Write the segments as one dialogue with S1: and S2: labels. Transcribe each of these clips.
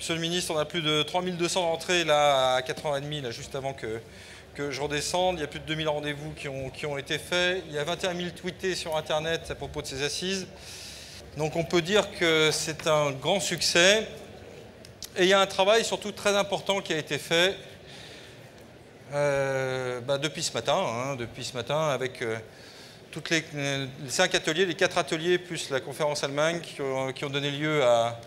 S1: Monsieur le ministre, on a plus de 3200 entrées là, à 4h30, là, juste avant que je redescende. Il y a plus de 2000 rendez-vous qui ont été faits. Il y a 21 000 tweetés sur Internet à propos de ces assises. Donc on peut dire que c'est un grand succès. Et il y a un travail surtout très important qui a été fait depuis ce matin, avec toutes les 5 ateliers, les 4 ateliers, plus la conférence Allemagne qui ont donné lieu à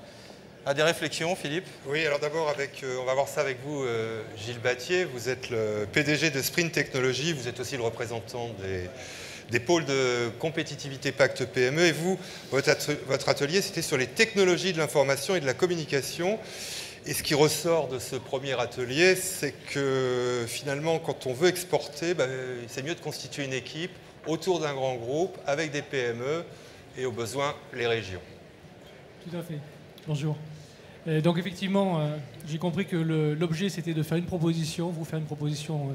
S1: des réflexions. Philippe?
S2: Oui, alors d'abord, on va voir ça avec vous, Gilles Battier. Vous êtes le PDG de Sprint Technologies, vous êtes aussi le représentant des pôles de compétitivité Pacte PME. Et vous, votre atelier, c'était sur les technologies de l'information et de la communication. Et ce qui ressort de ce premier atelier, c'est que finalement, quand on veut exporter, c'est mieux de constituer une équipe autour d'un grand groupe, avec des PME et au besoin les régions.
S3: Tout à fait. Bonjour. Donc effectivement, j'ai compris que l'objet c'était de faire une proposition, vous faire une proposition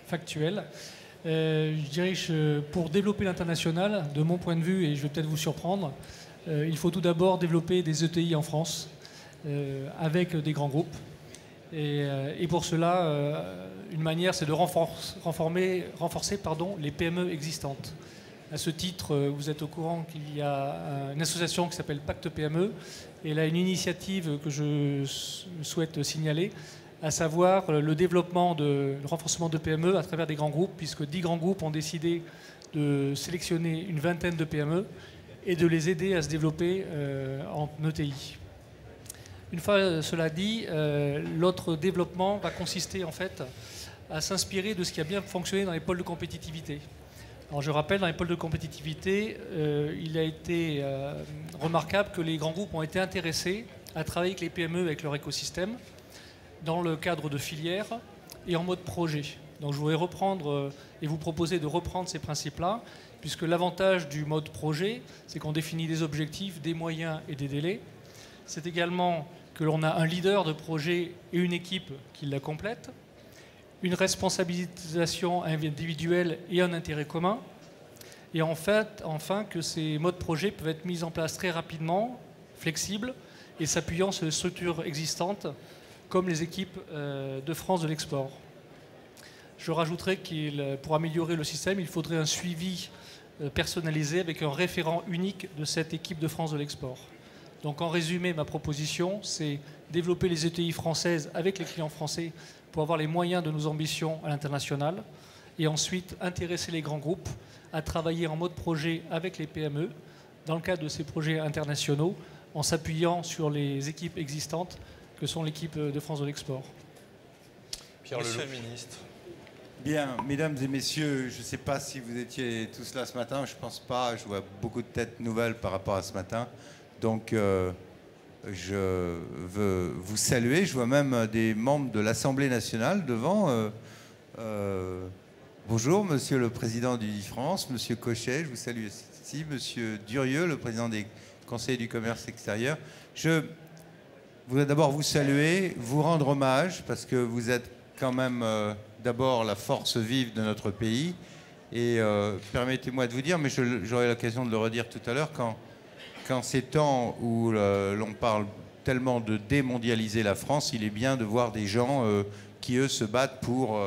S3: factuelle. Je dirais que pour développer l'international, de mon point de vue, et je vais peut-être vous surprendre, il faut tout d'abord développer des ETI en France avec des grands groupes. Et pour cela, une manière c'est de renforcer les PME existantes. À ce titre, vous êtes au courant qu'il y a une association qui s'appelle Pacte PME, et elle a une initiative que je souhaite signaler, à savoir le développement, le renforcement de PME à travers des grands groupes, puisque 10 grands groupes ont décidé de sélectionner une vingtaine de PME et de les aider à se développer en ETI. Une fois cela dit, l'autre développement va consister en fait à s'inspirer de ce qui a bien fonctionné dans les pôles de compétitivité. Alors je rappelle, dans les pôles de compétitivité, il a été remarquable que les grands groupes ont été intéressés à travailler avec les PME, avec leur écosystème, dans le cadre de filières et en mode projet. Donc je voudrais reprendre et vous proposer de reprendre ces principes-là, puisque l'avantage du mode projet, c'est qu'on définit des objectifs, des moyens et des délais. C'est également que l'on a un leader de projet et une équipe qui la complète, une responsabilisation individuelle et un intérêt commun, et en fait, enfin que ces modes projet peuvent être mis en place très rapidement, flexibles, et s'appuyant sur les structures existantes, comme les équipes de France de l'export. Je rajouterai que pour améliorer le système, il faudrait un suivi personnalisé avec un référent unique de cette équipe de France de l'export. Donc en résumé, ma proposition, c'est développer les ETI françaises avec les clients français pour avoir les moyens de nos ambitions à l'international, et ensuite intéresser les grands groupes à travailler en mode projet avec les PME dans le cadre de ces projets internationaux, en s'appuyant sur les équipes existantes que sont l'équipe de France de l'export.
S1: Monsieur le ministre.
S4: Bien, mesdames et messieurs, je ne sais pas si vous étiez tous là ce matin, je ne pense pas, je vois beaucoup de têtes nouvelles par rapport à ce matin. Donc, je veux vous saluer. Je vois même des membres de l'Assemblée nationale devant. Bonjour, monsieur le président du France, monsieur Cochet, je vous salue ici, monsieur Durieux, le président des conseillers du commerce extérieur. Je voudrais d'abord vous saluer, vous rendre hommage, parce que vous êtes quand même d'abord la force vive de notre pays. Et permettez-moi de vous dire, mais j'aurai l'occasion de le redire tout à l'heure, quand ces temps où l'on parle tellement de démondialiser la France, il est bien de voir des gens qui, eux, se battent pour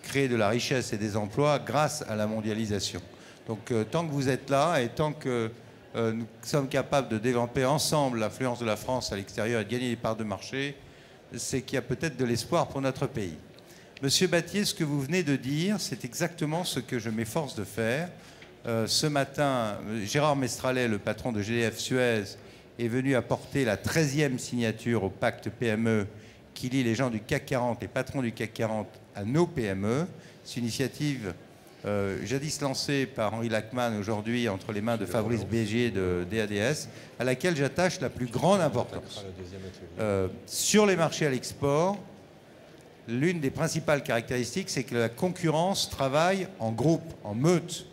S4: créer de la richesse et des emplois grâce à la mondialisation. Donc, tant que vous êtes là et tant que nous sommes capables de développer ensemble l'influence de la France à l'extérieur et de gagner des parts de marché, c'est qu'il y a peut-être de l'espoir pour notre pays. Monsieur Battier, ce que vous venez de dire, c'est exactement ce que je m'efforce de faire. Ce matin, Gérard Mestralet, le patron de GDF Suez, est venu apporter la 13e signature au pacte PME qui lie les gens du CAC 40, les patrons du CAC 40 à nos PME. C'est une initiative jadis lancée par Henri Lachmann, aujourd'hui entre les mains de Fabrice Bégier de DADS, à laquelle j'attache la plus grande importance. Sur les marchés à l'export, l'une des principales caractéristiques, c'est que la concurrence travaille en groupe, en meute.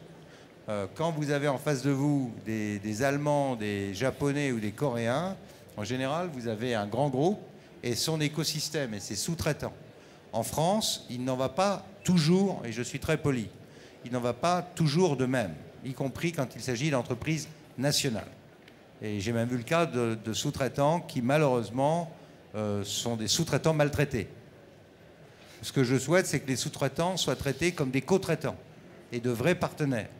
S4: Quand vous avez en face de vous des Allemands, des Japonais ou des Coréens, en général, vous avez un grand groupe et son écosystème et ses sous-traitants. En France, il n'en va pas toujours, et je suis très poli, il n'en va pas toujours de même, y compris quand il s'agit d'entreprises nationales. Et j'ai même vu le cas de sous-traitants qui, malheureusement, sont des sous-traitants maltraités. Ce que je souhaite, c'est que les sous-traitants soient traités comme des co-traitants et de vrais partenaires.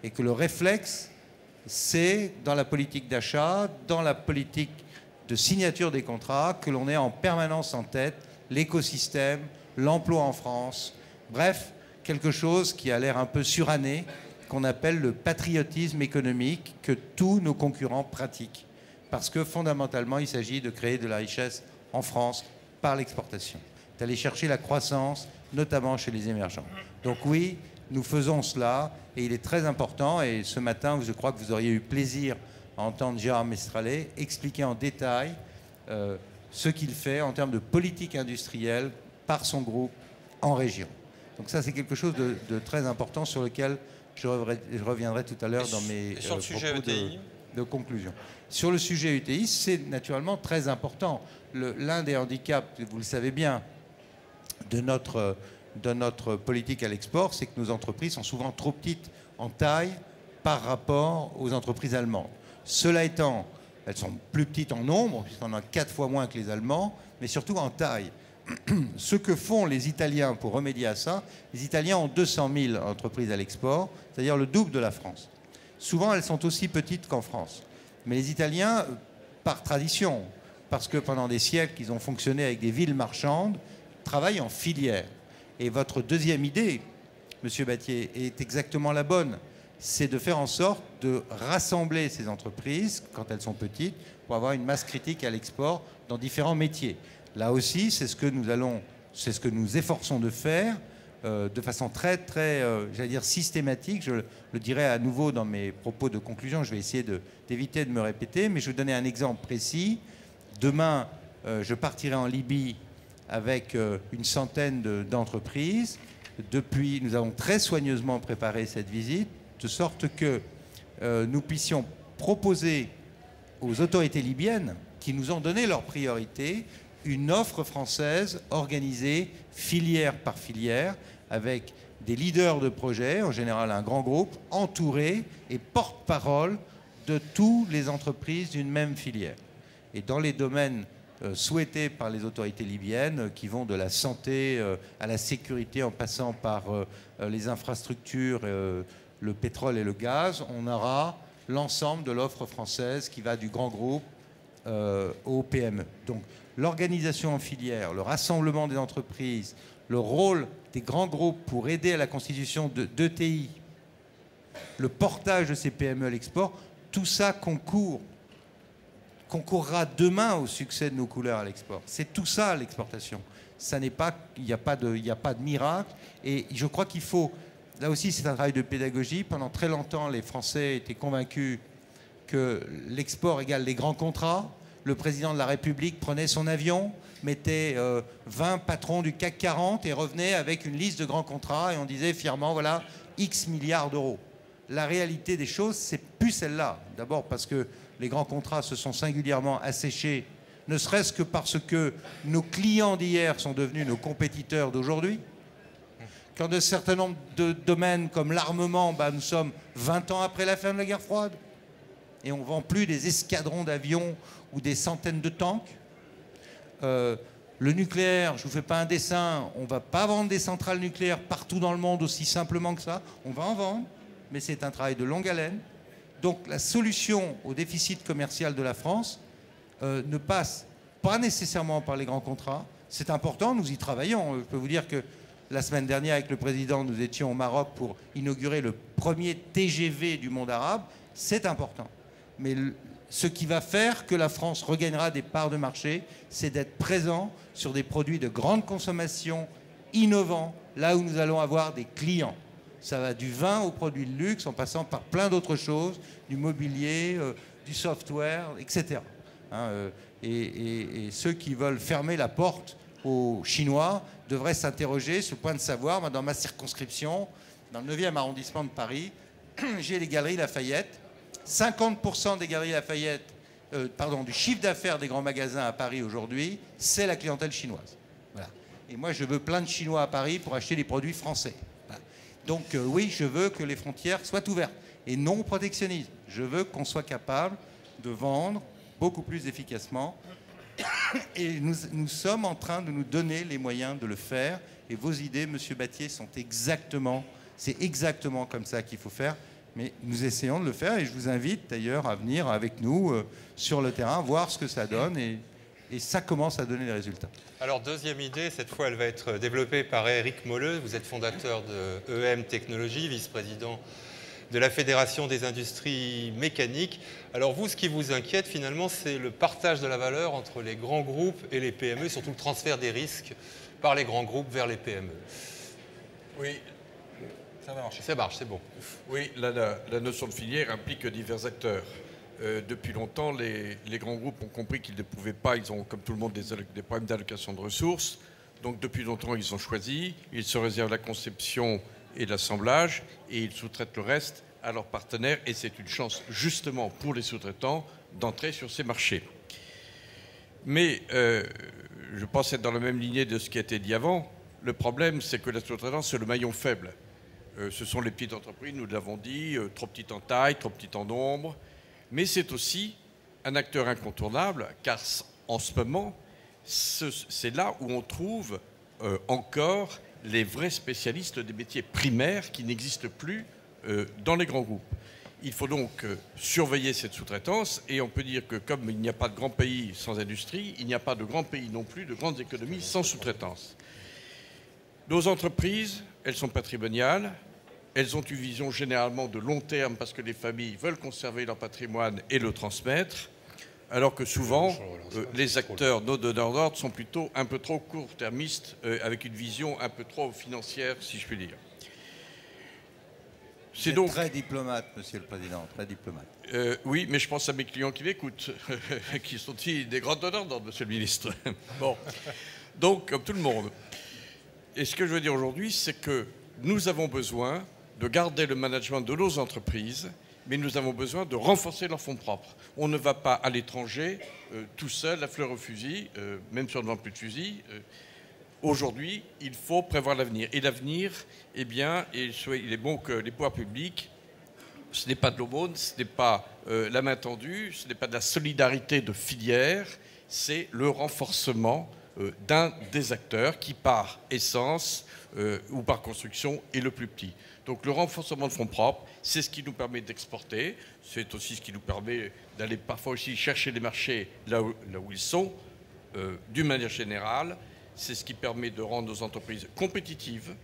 S4: Et que le réflexe, c'est dans la politique d'achat, dans la politique de signature des contrats, que l'on ait en permanence en tête l'écosystème, l'emploi en France, bref, quelque chose qui a l'air un peu suranné, qu'on appelle le patriotisme économique que tous nos concurrents pratiquent. Parce que fondamentalement, il s'agit de créer de la richesse en France par l'exportation, d'aller chercher la croissance, notamment chez les émergents. Donc oui, nous faisons cela, et il est très important, et ce matin, je crois que vous auriez eu plaisir à entendre Gérard Mestrallet expliquer en détail ce qu'il fait en termes de politique industrielle par son groupe en région. Donc ça, c'est quelque chose de très important sur lequel je reviendrai tout à l'heure dans mes propos de conclusion. Sur le sujet UTI, c'est naturellement très important. L'un des handicaps, vous le savez bien, de notre politique à l'export, c'est que nos entreprises sont souvent trop petites en taille par rapport aux entreprises allemandes. Cela étant, elles sont plus petites en nombre, puisqu'on en a 4 fois moins que les Allemands, mais surtout en taille. Ce que font les Italiens pour remédier à ça, les Italiens ont 200 000 entreprises à l'export, c'est-à-dire le double de la France. Souvent, elles sont aussi petites qu'en France. Mais les Italiens, par tradition, parce que pendant des siècles, ils ont fonctionné avec des villes marchandes, travaillent en filière. Et votre deuxième idée, Monsieur Battier, est exactement la bonne. C'est de faire en sorte de rassembler ces entreprises, quand elles sont petites, pour avoir une masse critique à l'export dans différents métiers. Là aussi, c'est ce que nous efforçons de faire de façon très, j'allais dire systématique. Je le dirai à nouveau dans mes propos de conclusion. Je vais essayer d'éviter de me répéter, mais je vais vous donner un exemple précis. Demain, je partirai en Libye avec une centaine d'entreprises. Depuis, nous avons très soigneusement préparé cette visite, de sorte que nous puissions proposer aux autorités libyennes, qui nous ont donné leurs priorités, une offre française organisée filière par filière, avec des leaders de projets, en général un grand groupe, entouré et porte-parole de toutes les entreprises d'une même filière. Et dans les domaines souhaités par les autorités libyennes, qui vont de la santé à la sécurité, en passant par les infrastructures, le pétrole et le gaz, on aura l'ensemble de l'offre française qui va du grand groupe aux PME. Donc l'organisation en filière, le rassemblement des entreprises, le rôle des grands groupes pour aider à la constitution d'ETI, le portage de ces PME à l'export, tout ça concourra demain au succès de nos couleurs à l'export. C'est tout ça l'exportation. Ça n'est pas, il n'y a pas de miracle. Et je crois qu'il faut, là aussi c'est un travail de pédagogie. Pendant très longtemps, les Français étaient convaincus que l'export égale les grands contrats. Le président de la République prenait son avion, mettait 20 patrons du CAC 40 et revenait avec une liste de grands contrats et on disait fièrement, voilà, X milliards d'euros. La réalité des choses, c'est plus celle-là. D'abord parce que les grands contrats se sont singulièrement asséchés, ne serait-ce que parce que nos clients d'hier sont devenus nos compétiteurs d'aujourd'hui. Quand de certains nombres de domaines comme l'armement, nous sommes 20 ans après la fin de la guerre froide et on ne vend plus des escadrons d'avions ou des centaines de tanks. Le nucléaire, je ne vous fais pas un dessin, on ne va pas vendre des centrales nucléaires partout dans le monde aussi simplement que ça. On va en vendre, mais c'est un travail de longue haleine. Donc la solution au déficit commercial de la France ne passe pas nécessairement par les grands contrats. C'est important, nous y travaillons. Je peux vous dire que la semaine dernière, avec le président, nous étions au Maroc pour inaugurer le premier TGV du monde arabe. C'est important. Mais ce qui va faire que la France regagnera des parts de marché, c'est d'être présent sur des produits de grande consommation, innovants, là où nous allons avoir des clients. Ça va du vin aux produits de luxe, en passant par plein d'autres choses, du mobilier, du software, etc. Et ceux qui veulent fermer la porte aux Chinois devraient s'interroger sur le point de savoir. Dans ma circonscription, dans le 9e arrondissement de Paris, j'ai les Galeries Lafayette. 50% des Galeries Lafayette, du chiffre d'affaires des grands magasins à Paris aujourd'hui, c'est la clientèle chinoise. Voilà. Et moi, je veux plein de Chinois à Paris pour acheter des produits français. Voilà. Donc oui, je veux que les frontières soient ouvertes et non protectionnisme. Je veux qu'on soit capable de vendre beaucoup plus efficacement Et nous sommes en train de nous donner les moyens de le faire. Et vos idées, Monsieur Battier, c'est exactement comme ça qu'il faut faire. Mais nous essayons de le faire et je vous invite d'ailleurs à venir avec nous sur le terrain, voir ce que ça donne et ça commence à donner des résultats.
S2: Alors, deuxième idée, cette fois, elle va être développée par Eric Molleux. Vous êtes fondateur de EM Technologies, vice-président de la Fédération des industries mécaniques. Alors vous, ce qui vous inquiète finalement, c'est le partage de la valeur entre les grands groupes et les PME, surtout le transfert des risques par les grands groupes vers les PME.
S1: Oui, ça va marcher.
S2: Ça marche, c'est bon.
S5: Oui, la notion de filière implique divers acteurs. Depuis longtemps, les grands groupes ont compris qu'ils ne pouvaient pas, ils ont comme tout le monde des problèmes d'allocation de ressources. Donc depuis longtemps, ils ont choisi, ils se réservent la conception et l'assemblage et ils sous-traitent le reste à leurs partenaires et c'est une chance justement pour les sous-traitants d'entrer sur ces marchés. Mais je pense être dans la même lignée de ce qui a été dit avant. Le problème, c'est que la sous-traitance, c'est le maillon faible. Ce sont les petites entreprises, nous l'avons dit, trop petites en taille, trop petites en nombre. Mais c'est aussi un acteur incontournable, car en ce moment, c'est là où on trouve encore les vrais spécialistes des métiers primaires qui n'existent plus dans les grands groupes. Il faut donc surveiller cette sous-traitance et on peut dire que comme il n'y a pas de grand pays sans industrie, il n'y a pas de grand pays non plus, de grandes économies sans sous-traitance. Nos entreprises, elles sont patrimoniales, elles ont une vision généralement de long terme parce que les familles veulent conserver leur patrimoine et le transmettre, alors que souvent, les acteurs, nos donneurs d'ordre, sont plutôt un peu trop court-termistes, avec une vision un peu trop financière, si je puis dire.
S4: C'est donc très diplomate, Monsieur le Président, très diplomate.
S5: Oui, mais je pense à mes clients qui m'écoutent, qui sont des grands donneurs d'ordre, Monsieur le Ministre. Bon, donc, comme tout le monde. Et ce que je veux dire aujourd'hui, c'est que nous avons besoin de garder le management de nos entreprises, mais nous avons besoin de renforcer leurs fonds propres. On ne va pas à l'étranger tout seul, à fleur au fusil, même si on ne vend plus de fusil. Aujourd'hui, il faut prévoir l'avenir. Et l'avenir, eh bien, il est bon que les pouvoirs publics, ce n'est pas de l'aumône, ce n'est pas la main tendue, ce n'est pas de la solidarité de filière, c'est le renforcement d'un des acteurs qui, par essence ou par construction, est le plus petit. Donc le renforcement de fonds propres, c'est ce qui nous permet d'exporter, c'est aussi ce qui nous permet d'aller parfois aussi chercher les marchés là où ils sont, d'une manière générale. C'est ce qui permet de rendre nos entreprises compétitives.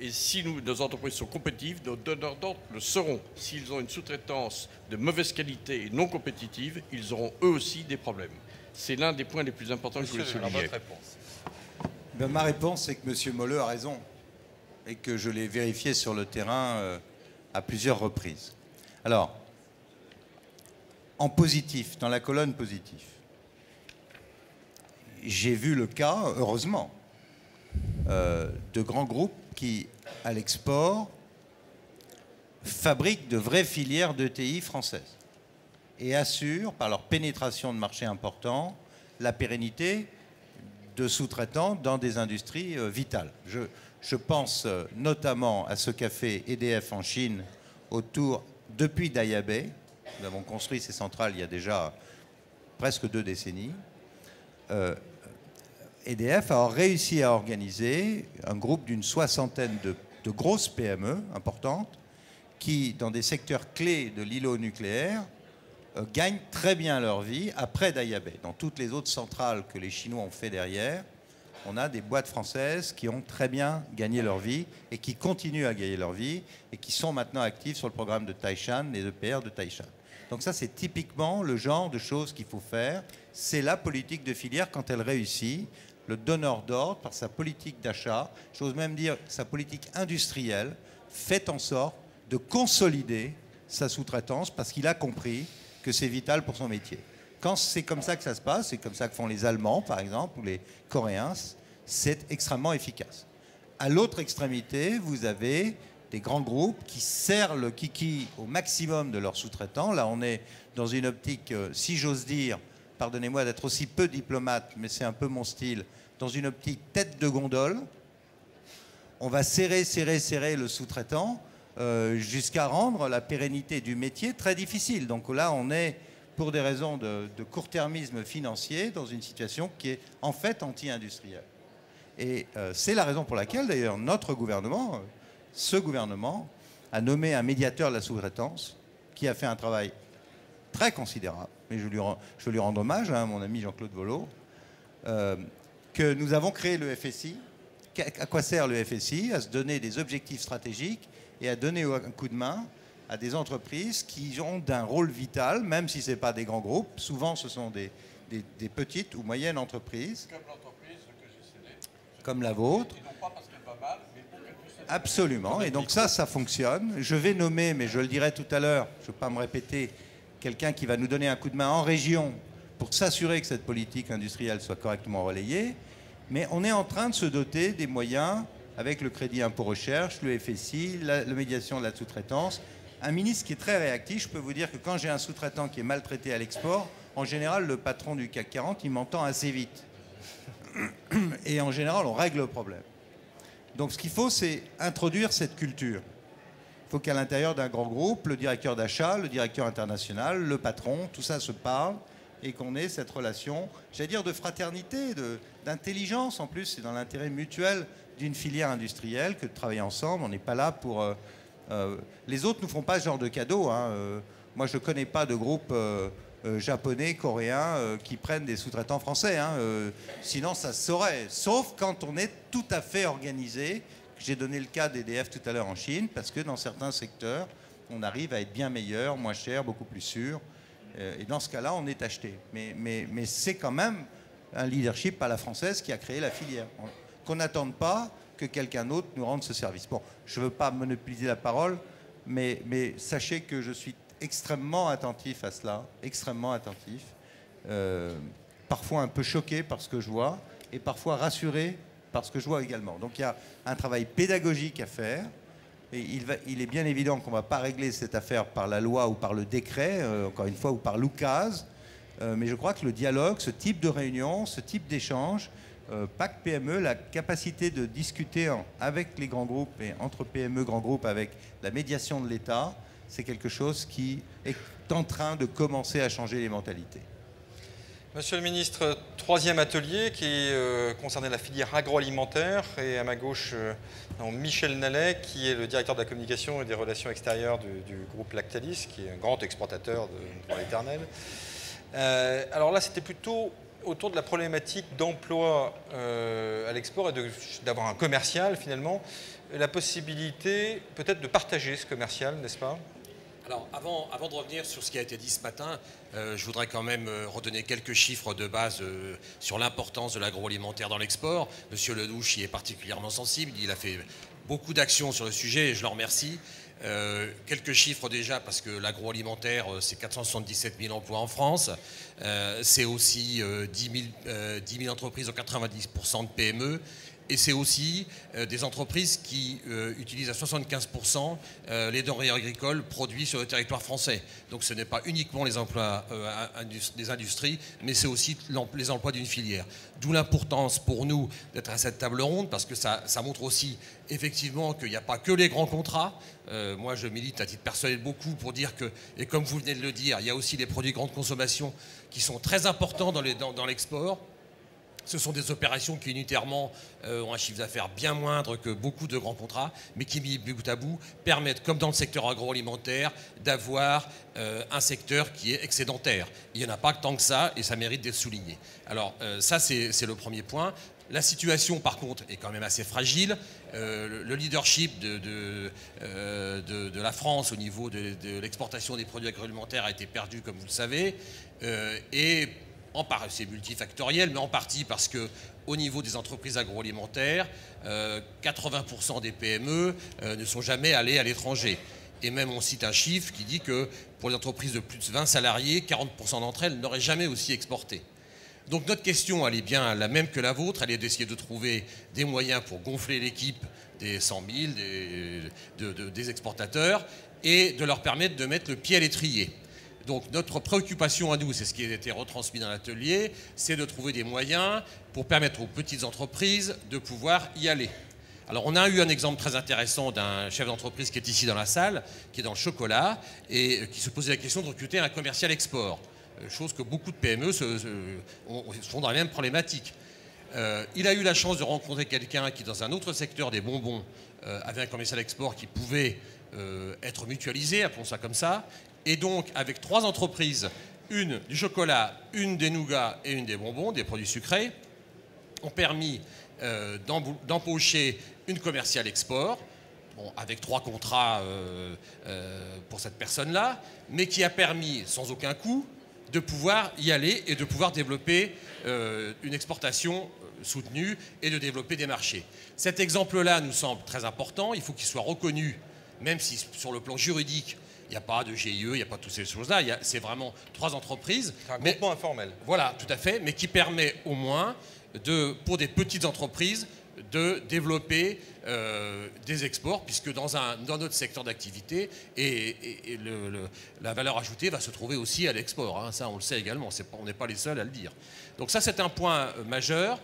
S5: Et si nos entreprises sont compétitives, nos donneurs d'ordre le seront. S'ils ont une sous-traitance de mauvaise qualité et non compétitive, ils auront eux aussi des problèmes. C'est l'un des points les plus importants que je voulais souligner.
S2: Votre réponse.
S4: Ben, ma réponse, c'est que M. Molleux a raison et que je l'ai vérifié sur le terrain à plusieurs reprises. Alors, en positif, dans la colonne positif, j'ai vu le cas, heureusement, de grands groupes qui, à l'export, fabriquent de vraies filières d'ETI françaises et assurent, par leur pénétration de marchés importants, la pérennité de sous-traitants dans des industries vitales. Je pense notamment à ce qu'a fait EDF en Chine depuis Daya Bay. Nous avons construit ces centrales il y a déjà presque 2 décennies. EDF a réussi à organiser un groupe d'une 60aine de grosses PME importantes qui, dans des secteurs clés de l'îlot nucléaire, gagnent très bien leur vie après Daya Bay. Dans toutes les autres centrales que les Chinois ont fait derrière, on a des boîtes françaises qui ont très bien gagné leur vie et qui continuent à gagner leur vie et qui sont maintenant actives sur le programme de Taishan, les EPR de Taishan. Donc ça, c'est typiquement le genre de choses qu'il faut faire. C'est la politique de filière quand elle réussit. Le donneur d'ordre, par sa politique d'achat, j'ose même dire sa politique industrielle, fait en sorte de consolider sa sous-traitance parce qu'il a compris que c'est vital pour son métier. Quand c'est comme ça que ça se passe, c'est comme ça que font les Allemands, par exemple, ou les Coréens, c'est extrêmement efficace. À l'autre extrémité, vous avez des grands groupes qui serrent le kiki au maximum de leurs sous-traitants. Là, on est dans une optique, si j'ose dire, pardonnez-moi d'être aussi peu diplomate, mais c'est un peu mon style, dans une optique tête de gondole. On va serrer le sous-traitant jusqu'à rendre la pérennité du métier très difficile. Donc là, on est pour des raisons de court-termisme financier dans une situation qui est en fait anti-industrielle. Et c'est la raison pour laquelle, d'ailleurs, notre gouvernement, ce gouvernement, a nommé un médiateur de la sous-traitance qui a fait un travail très considérable. Et je veux lui rendre hommage, hein, mon ami Jean-Claude Vollot, que nous avons créé le FSI. À quoi sert le FSI? À se donner des objectifs stratégiques et à donner un coup de main à des entreprises qui ont un rôle vital, même si ce n'est pas des grands groupes. Souvent, ce sont des petites ou moyennes entreprises. Comme l'entreprise que j'ai cédée. Comme la vôtre. Et non pas parce qu'elle va mal, mais pour qu'elle puisse... Absolument. Et donc ça fonctionne. Je vais nommer, mais je le dirai tout à l'heure, je ne veux pas me répéter, quelqu'un qui va nous donner un coup de main en région pour s'assurer que cette politique industrielle soit correctement relayée. Mais on est en train de se doter des moyens avec le crédit impôt recherche, le FSI, la médiation de la sous-traitance. Un ministre qui est très réactif, je peux vous dire que quand j'ai un sous-traitant qui est maltraité à l'export, en général, le patron du CAC 40, il m'entend assez vite. Et en général, on règle le problème. Donc ce qu'il faut, c'est introduire cette culture. Il faut qu'à l'intérieur d'un grand groupe, le directeur d'achat, le directeur international, le patron, tout ça se parle et qu'on ait cette relation, j'allais dire, de fraternité, d'intelligence. En plus, c'est dans l'intérêt mutuel d'une filière industrielle que de travailler ensemble. On n'est pas là pour... les autres ne nous font pas ce genre de cadeau. Hein. Moi, je ne connais pas de groupe japonais, coréen qui prennent des sous-traitants français. Hein. Sinon, ça se saurait. Sauf quand on est tout à fait organisé. J'ai donné le cas d'EDF tout à l'heure en Chine, parce que dans certains secteurs, on arrive à être bien meilleur, moins cher, beaucoup plus sûr. Et dans ce cas-là, on est acheté. Mais c'est quand même un leadership à la française qui a créé la filière. Qu'on n'attende pas que quelqu'un d'autre nous rende ce service. Bon, je ne veux pas monopoliser la parole, mais sachez que je suis extrêmement attentif à cela, extrêmement attentif, parfois un peu choqué par ce que je vois, et parfois rassuré par ce que je vois également. Donc il y a un travail pédagogique à faire, et il est bien évident qu'on ne va pas régler cette affaire par la loi ou par le décret, encore une fois, ou par l'oukase, mais je crois que le dialogue, ce type de réunion, ce type d'échange, PAC PME, la capacité de discuter avec les grands groupes et entre PME, grands groupes, avec la médiation de l'État, c'est quelque chose qui est en train de commencer à changer les mentalités.
S1: Monsieur le ministre, troisième atelier qui concernait la filière agroalimentaire. Et à ma gauche, Michel Nallet, qui est le directeur de la communication et des relations extérieures du groupe Lactalis, qui est un grand exportateur de droit éternel. Alors là, c'était plutôt autour de la problématique d'emploi à l'export et d'avoir un commercial, finalement. La possibilité, peut-être, de partager ce commercial, n'est-ce pas ?
S6: Alors, avant de revenir sur ce qui a été dit ce matin, je voudrais quand même redonner quelques chiffres de base sur l'importance de l'agroalimentaire dans l'export. Monsieur Ledouche y est particulièrement sensible, il a fait beaucoup d'actions sur le sujet et je le remercie. Quelques chiffres déjà, parce que l'agroalimentaire, c'est 477 000 emplois en France, c'est aussi 10 000 entreprises aux 90% de PME, et c'est aussi des entreprises qui utilisent à 75% les denrées agricoles produites sur le territoire français. Donc ce n'est pas uniquement les emplois des industries, mais c'est aussi les emplois d'une filière. D'où l'importance pour nous d'être à cette table ronde, parce que ça montre aussi effectivement qu'il n'y a pas que les grands contrats. Moi je milite à titre personnel beaucoup pour dire que, et comme vous venez de le dire, il y a aussi des produits de grande consommation qui sont très importants dans l'export. Ce sont des opérations qui unitairement ont un chiffre d'affaires bien moindre que beaucoup de grands contrats, mais qui, mis bout à bout, permettent, comme dans le secteur agroalimentaire, d'avoir un secteur qui est excédentaire. Il n'y en a pas tant que ça, et ça mérite d'être souligné. Alors ça, c'est le premier point. La situation, par contre, est quand même assez fragile. Le leadership de la France au niveau de l'exportation des produits agroalimentaires a été perdu, comme vous le savez, et c'est multifactoriel, mais en partie parce qu'au niveau des entreprises agroalimentaires, 80% des PME ne sont jamais allées à l'étranger. Et même on cite un chiffre qui dit que pour les entreprises de plus de 20 salariés, 40% d'entre elles n'auraient jamais aussi exporté. Donc notre question, elle est bien la même que la vôtre, elle est d'essayer de trouver des moyens pour gonfler l'équipe des 100 000, des exportateurs, et de leur permettre de mettre le pied à l'étrier. Donc notre préoccupation à nous, c'est ce qui a été retransmis dans l'atelier, c'est de trouver des moyens pour permettre aux petites entreprises de pouvoir y aller. Alors on a eu un exemple très intéressant d'un chef d'entreprise qui est ici dans la salle, qui est dans le chocolat, et qui se posait la question de recruter un commercial export. chose que beaucoup de PME sont dans la même problématique. Il a eu la chance de rencontrer quelqu'un qui, dans un autre secteur des bonbons, avait un commercial export qui pouvait être mutualisé, appelons ça comme ça. Et donc, avec 3 entreprises, une du chocolat, une des nougats et une des bonbons, des produits sucrés, ont permis d'embaucher une commerciale export, bon, avec 3 contrats pour cette personne-là, mais qui a permis, sans aucun coût, de pouvoir y aller et de pouvoir développer une exportation soutenue et de développer des marchés. Cet exemple-là nous semble très important. Il faut qu'il soit reconnu, même si sur le plan juridique, il n'y a pas de GIE, il n'y a pas toutes ces choses-là. C'est vraiment 3 entreprises.
S1: C'est un groupement informel.
S6: Voilà, tout à fait, mais qui permet au moins, pour des petites entreprises, de développer des exports, puisque dans notre secteur d'activité, la valeur ajoutée va se trouver aussi à l'export. Hein, ça, on le sait également, on n'est pas les seuls à le dire. Donc ça, c'est un point majeur,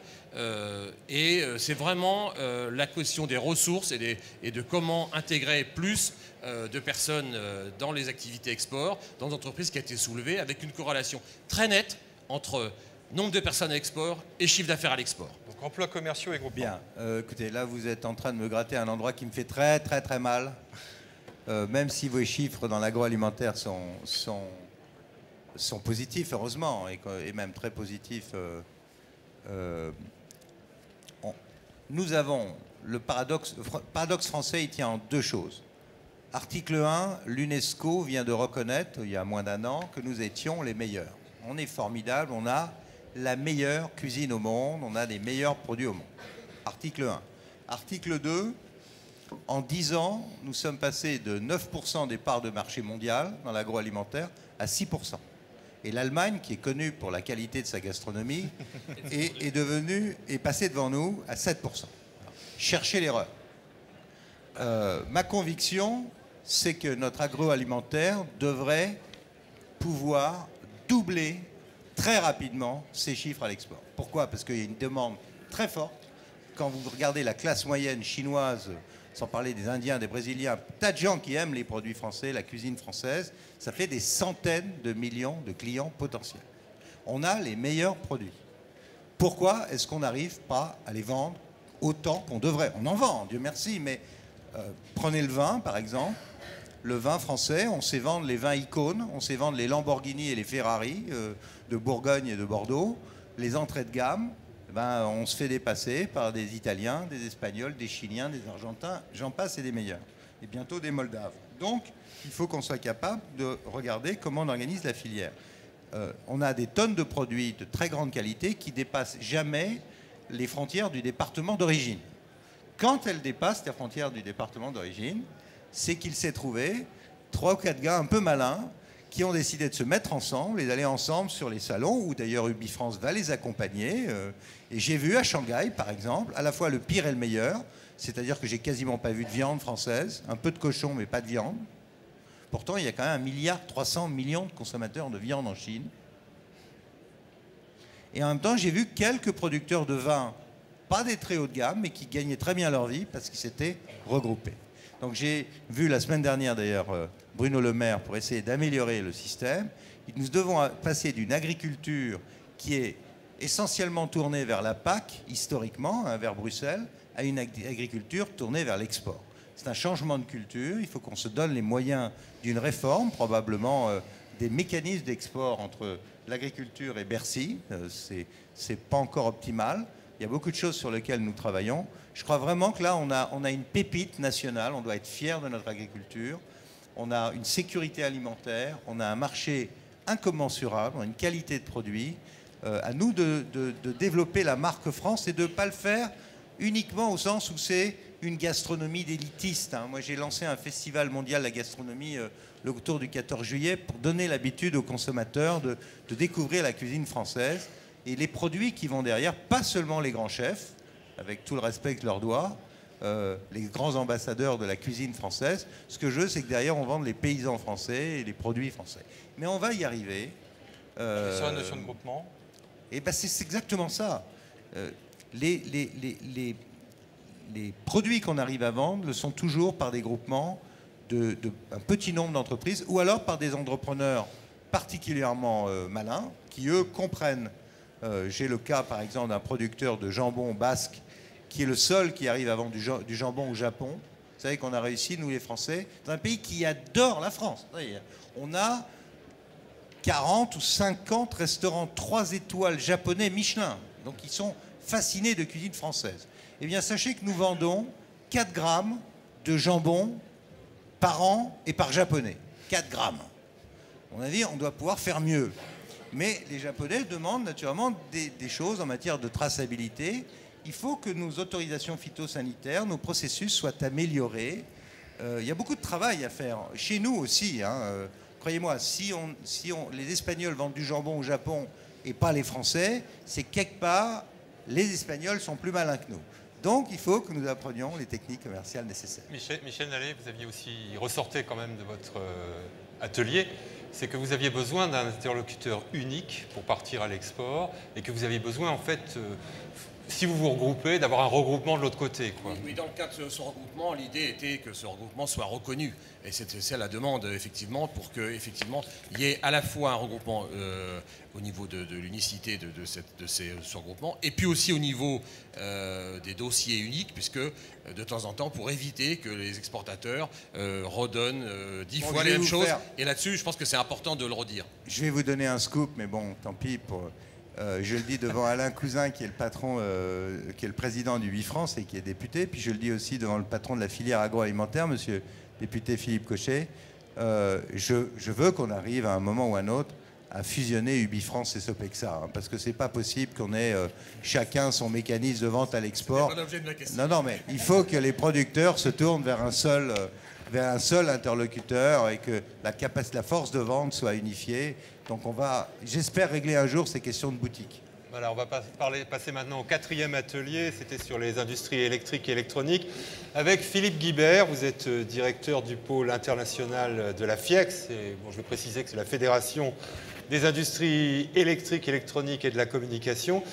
S6: et c'est vraiment la question des ressources et de comment intégrer plus de personnes dans les activités export, dans les entreprises, qui a été soulevée, avec une corrélation très nette entre nombre de personnes à export et chiffre d'affaires à l'export.
S1: Donc emplois commerciaux et groupements.
S4: Bien, écoutez, là vous êtes en train de me gratter un endroit qui me fait très très très mal. Même si vos chiffres dans l'agroalimentaire sont positifs, heureusement, et même très positifs. Nous avons le paradoxe français, il tient en 2 choses. Article 1, l'UNESCO vient de reconnaître, il y a moins d'1 an, que nous étions les meilleurs. On est formidable, on a la meilleure cuisine au monde, on a les meilleurs produits au monde. Article 1. Article 2, en 10 ans, nous sommes passés de 9% des parts de marché mondial dans l'agroalimentaire à 6%. Et l'Allemagne, qui est connue pour la qualité de sa gastronomie, est passée devant nous à 7%. Cherchez l'erreur. Ma conviction, c'est que notre agroalimentaire devrait pouvoir doubler très rapidement ses chiffres à l'export. Pourquoi? Parce qu'il y a une demande très forte. Quand vous regardez la classe moyenne chinoise, sans parler des Indiens, des Brésiliens, tas de gens qui aiment les produits français, la cuisine française, ça fait des centaines de millions de clients potentiels. On a les meilleurs produits. Pourquoi est-ce qu'on n'arrive pas à les vendre autant qu'on devrait? On en vend, Dieu merci, mais prenez le vin, par exemple. Le vin français, on sait vendre les vins icônes, on sait vendre les Lamborghini et les Ferrari de Bourgogne et de Bordeaux. Les entrées de gamme, on se fait dépasser par des Italiens, des Espagnols, des Chiliens, des Argentins, j'en passe et des meilleurs. Et bientôt des Moldaves. Donc, il faut qu'on soit capable de regarder comment on organise la filière. On a des tonnes de produits de très grande qualité qui dépassent jamais les frontières du département d'origine. Quand elles dépassent les frontières du département d'origine, c'est qu'il s'est trouvé 3 ou 4 gars un peu malins qui ont décidé de se mettre ensemble et d'aller ensemble sur les salons, où d'ailleurs Ubifrance va les accompagner. Et j'ai vu à Shanghai, par exemple, à la fois le pire et le meilleur, c'est-à-dire que j'ai quasiment pas vu de viande française, un peu de cochon mais pas de viande. Pourtant, il y a quand même 1,3 milliard de consommateurs de viande en Chine. Et en même temps, j'ai vu quelques producteurs de vin, pas des très hauts de gamme, mais qui gagnaient très bien leur vie parce qu'ils s'étaient regroupés. Donc j'ai vu la semaine dernière d'ailleurs Bruno Le Maire pour essayer d'améliorer le système. Nous devons passer d'une agriculture qui est essentiellement tournée vers la PAC, historiquement, vers Bruxelles, à une agriculture tournée vers l'export. C'est un changement de culture, il faut qu'on se donne les moyens d'une réforme, probablement des mécanismes d'export entre l'agriculture et Bercy. C'est pas encore optimal. Il y a beaucoup de choses sur lesquelles nous travaillons. Je crois vraiment que là, on a une pépite nationale. On doit être fiers de notre agriculture. On a une sécurité alimentaire. On a un marché incommensurable. On a une qualité de produits. À nous de développer la marque France et de ne pas le faire uniquement au sens où c'est une gastronomie d'élitiste. Hein. Moi, j'ai lancé un festival mondial de la gastronomie autour du 14 juillet pour donner l'habitude aux consommateurs de découvrir la cuisine française. Et les produits qui vont derrière, pas seulement les grands chefs, avec tout le respect que leur doit, les grands ambassadeurs de la cuisine française. Ce que je veux, c'est que derrière, on vende les paysans français et les produits français. Mais on va y arriver.
S1: Sur la notion de groupement.
S4: Et ben c'est exactement ça. Les produits qu'on arrive à vendre le sont toujours par des groupements un petit nombre d'entreprises, ou alors par des entrepreneurs particulièrement malins, qui, eux, comprennent. J'ai le cas, par exemple, d'un producteur de jambon basque, qui est le seul qui arrive à vendre du jambon au Japon. Vous savez qu'on a réussi, nous les Français, dans un pays qui adore la France. On a 40 ou 50 restaurants 3 étoiles japonais Michelin. Donc ils sont fascinés de cuisine française. Eh bien, sachez que nous vendons 4 grammes de jambon par an et par japonais. 4 grammes. On a dit, on doit pouvoir faire mieux. Mais les Japonais demandent naturellement des choses en matière de traçabilité. Il faut que nos autorisations phytosanitaires, nos processus soient améliorés. Il y a beaucoup de travail à faire. Chez nous aussi, hein, croyez-moi, si les Espagnols vendent du jambon au Japon et pas les Français, c'est quelque part, les Espagnols sont plus malins que nous. Donc, il faut que nous apprenions les techniques commerciales nécessaires.
S2: Michel Nallet, vous aviez aussi ressorti quand même de votre atelier, c'est que vous aviez besoin d'un interlocuteur unique pour partir à l'export et que vous aviez besoin, en fait, si vous vous regroupez, d'avoir un regroupement de l'autre côté, quoi.
S6: Oui, dans le cadre de ce regroupement, l'idée était que ce regroupement soit reconnu. Et c'est la demande, effectivement, pour qu'il y ait à la fois un regroupement au niveau de l'unicité de ce regroupement, et puis aussi au niveau des dossiers uniques, puisque de temps en temps, pour éviter que les exportateurs redonnent 10 fois les mêmes choses. Et là-dessus, je pense que c'est important de le redire.
S4: Je vais vous donner un scoop, mais bon, tant pis pour... je le dis devant Alain Cousin, qui est le patron, qui est le président du Bifrance et qui est député. Puis je le dis aussi devant le patron de la filière agroalimentaire, monsieur député Philippe Cochet. Je veux qu'on arrive à un moment ou à un autre à fusionner Ubifrance et Sopexa, hein, parce que c'est pas possible qu'on ait chacun son mécanisme de vente à l'export.
S6: C'est pas l'objet de la question.
S4: Non, mais il faut que les producteurs se tournent vers un seul interlocuteur et que la force de vente soit unifiée. Donc on va, j'espère, régler un jour ces questions de boutique.
S2: Voilà, on va passer maintenant au 4e atelier, c'était sur les industries électriques et électroniques. Avec Philippe Guibert, vous êtes directeur du pôle international de la FIEX. Et, bon, je vais préciser que c'est la Fédération des industries électriques, électroniques et de la communication.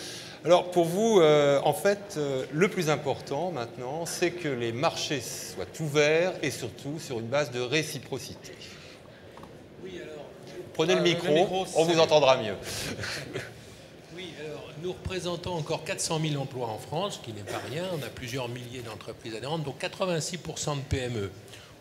S2: Alors pour vous, en fait, le plus important maintenant, c'est que les marchés soient ouverts et surtout sur une base de réciprocité.
S7: Oui, alors,
S2: prenez le micro, on vous entendra mieux.
S7: Oui, alors nous représentons encore 400 000 emplois en France, ce qui n'est pas rien. On a plusieurs milliers d'entreprises adhérentes, donc 86% de PME.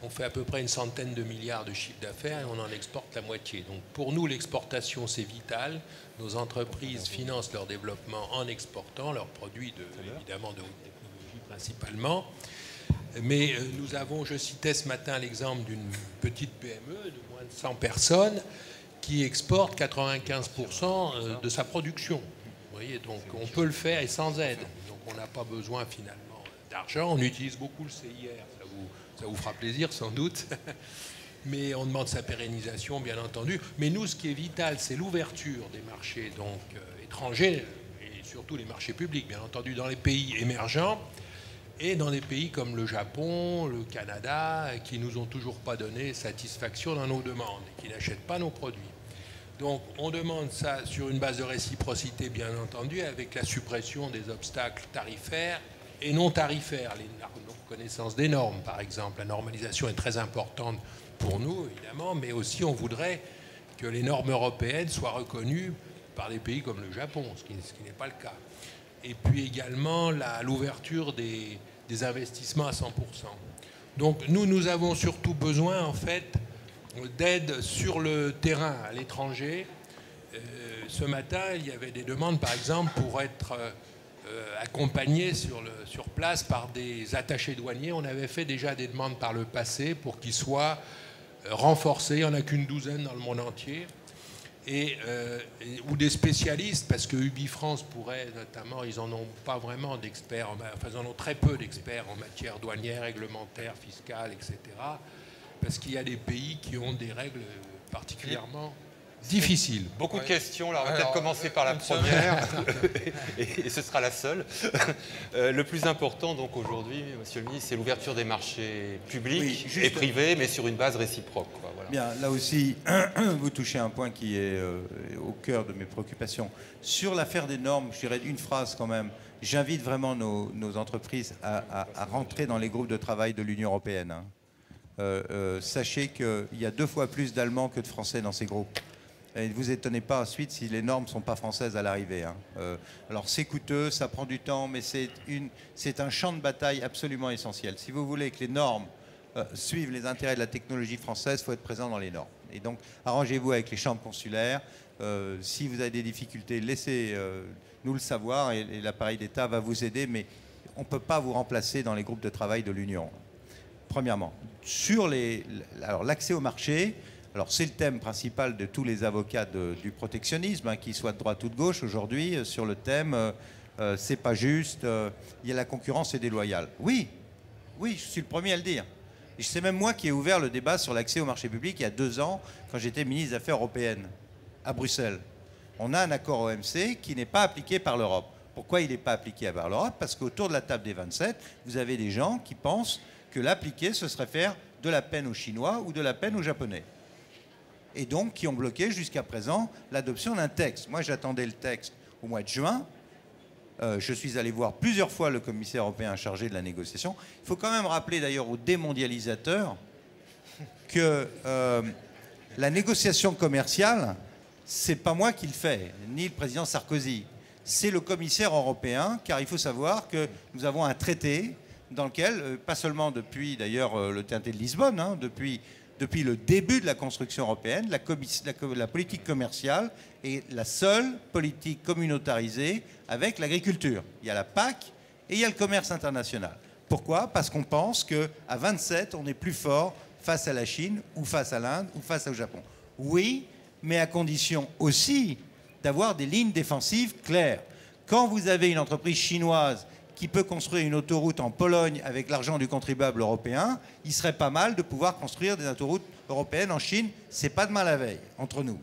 S7: On fait à peu près une centaine de milliards de chiffre d'affaires et on en exporte la moitié. Donc pour nous, l'exportation, c'est vital. Nos entreprises financent leur développement en exportant leurs produits, évidemment, de haute technologie principalement. Mais nous avons, je citais ce matin l'exemple d'une petite PME de moins de 100 personnes qui exporte 95% de sa production. Vous voyez, donc on peut le faire et sans aide. Donc on n'a pas besoin finalement d'argent. On utilise beaucoup le CIR, ça vous fera plaisir sans doute. Mais on demande sa pérennisation, bien entendu. Mais nous, ce qui est vital, c'est l'ouverture des marchés donc, étrangers, et surtout les marchés publics, bien entendu, dans les pays émergents, et dans des pays comme le Japon, le Canada, qui nous ont toujours pas donné satisfaction dans nos demandes, et qui n'achètent pas nos produits. Donc on demande ça sur une base de réciprocité, bien entendu, avec la suppression des obstacles tarifaires et non tarifaires, la reconnaissance des normes, par exemple. La normalisation est très importante pour nous, évidemment, mais aussi on voudrait que les normes européennes soient reconnues par des pays comme le Japon, ce qui n'est pas le cas. Et puis également l'ouverture des investissements à 100%. Donc nous avons surtout besoin, en fait, d'aide sur le terrain, à l'étranger. Ce matin, il y avait des demandes, par exemple, pour être accompagnés sur place par des attachés douaniers. On avait fait déjà des demandes par le passé pour qu'ils soient renforcés. Il n'y en a qu'une douzaine dans le monde entier. Ou des spécialistes, parce que Ubifrance pourrait notamment, ils n'en ont pas vraiment d'experts, enfin ils en ont très peu d'experts en matière douanière, réglementaire, fiscale, etc. Parce qu'il y a des pays qui ont des règles particulièrement difficiles.
S2: Beaucoup de questions, là, on va peut-être commencer par la première, et ce sera la seule. Le plus important, donc, aujourd'hui, monsieur le ministre, c'est l'ouverture des marchés publics et privés, mais sur une base réciproque. Quoi, voilà.
S4: Bien, là aussi, vous touchez un point qui est au cœur de mes préoccupations. Sur l'affaire des normes, je dirais une phrase quand même. J'invite vraiment nos entreprises à rentrer dans les groupes de travail de l'Union européenne. Hein. Sachez qu'il y a 2 fois plus d'Allemands que de Français dans ces groupes. Et ne vous étonnez pas ensuite si les normes ne sont pas françaises à l'arrivée. Hein. Alors c'est coûteux, ça prend du temps, mais c'est un champ de bataille absolument essentiel. Si vous voulez que les normes suivent les intérêts de la technologie française, il faut être présent dans les normes. Et donc arrangez-vous avec les chambres consulaires. Si vous avez des difficultés, laissez-nous le savoir et l'appareil d'État va vous aider, mais on ne peut pas vous remplacer dans les groupes de travail de l'Union. Premièrement. Sur l'accès au marché, alors c'est le thème principal de tous les avocats du protectionnisme, hein, qu'ils soient de droite ou de gauche aujourd'hui, sur le thème c'est pas juste, il y a la concurrence est déloyale. Oui, je suis le premier à le dire. Et c'est même moi qui ai ouvert le débat sur l'accès au marché public il y a 2 ans, quand j'étais ministre des Affaires européennes, à Bruxelles. On a un accord OMC qui n'est pas appliqué par l'Europe. Pourquoi il n'est pas appliqué par l'Europe? Parce qu'autour de la table des 27, vous avez des gens qui pensent que l'appliquer, ce serait faire de la peine aux Chinois ou de la peine aux Japonais. Et donc qui ont bloqué jusqu'à présent l'adoption d'un texte. Moi, j'attendais le texte au mois de juin. Je suis allé voir plusieurs fois le commissaire européen chargé de la négociation. Il faut quand même rappeler d'ailleurs aux démondialisateurs que la négociation commerciale, c'est pas moi qui le fais, ni le président Sarkozy. C'est le commissaire européen, car il faut savoir que nous avons un traité dans lequel, pas seulement depuis d'ailleurs le traité de Lisbonne, hein, depuis le début de la construction européenne, la politique commerciale est la seule politique communautarisée avec l'agriculture. Il y a la PAC et il y a le commerce international. Pourquoi? Parce qu'on pense qu'à 27, on est plus fort face à la Chine ou face à l'Inde ou face au Japon. Oui, mais à condition aussi d'avoir des lignes défensives claires. Quand vous avez une entreprise chinoise qui peut construire une autoroute en Pologne avec l'argent du contribuable européen, il serait pas mal de pouvoir construire des autoroutes européennes en Chine. C'est pas de mal à veille, entre nous.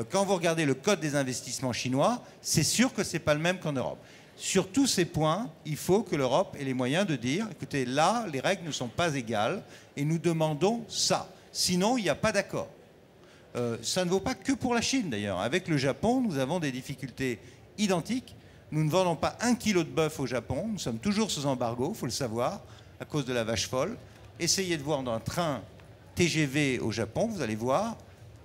S4: Quand vous regardez le code des investissements chinois, c'est sûr que c'est pas le même qu'en Europe. Sur tous ces points, il faut que l'Europe ait les moyens de dire, écoutez, là, les règles ne sont pas égales et nous demandons ça. Sinon, il n'y a pas d'accord. Ça ne vaut pas que pour la Chine, d'ailleurs. Avec le Japon, nous avons des difficultés identiques. Nous ne vendons pas 1 kilo de bœuf au Japon. Nous sommes toujours sous embargo, il faut le savoir, à cause de la vache folle. Essayez de voir dans un train TGV au Japon, vous allez voir,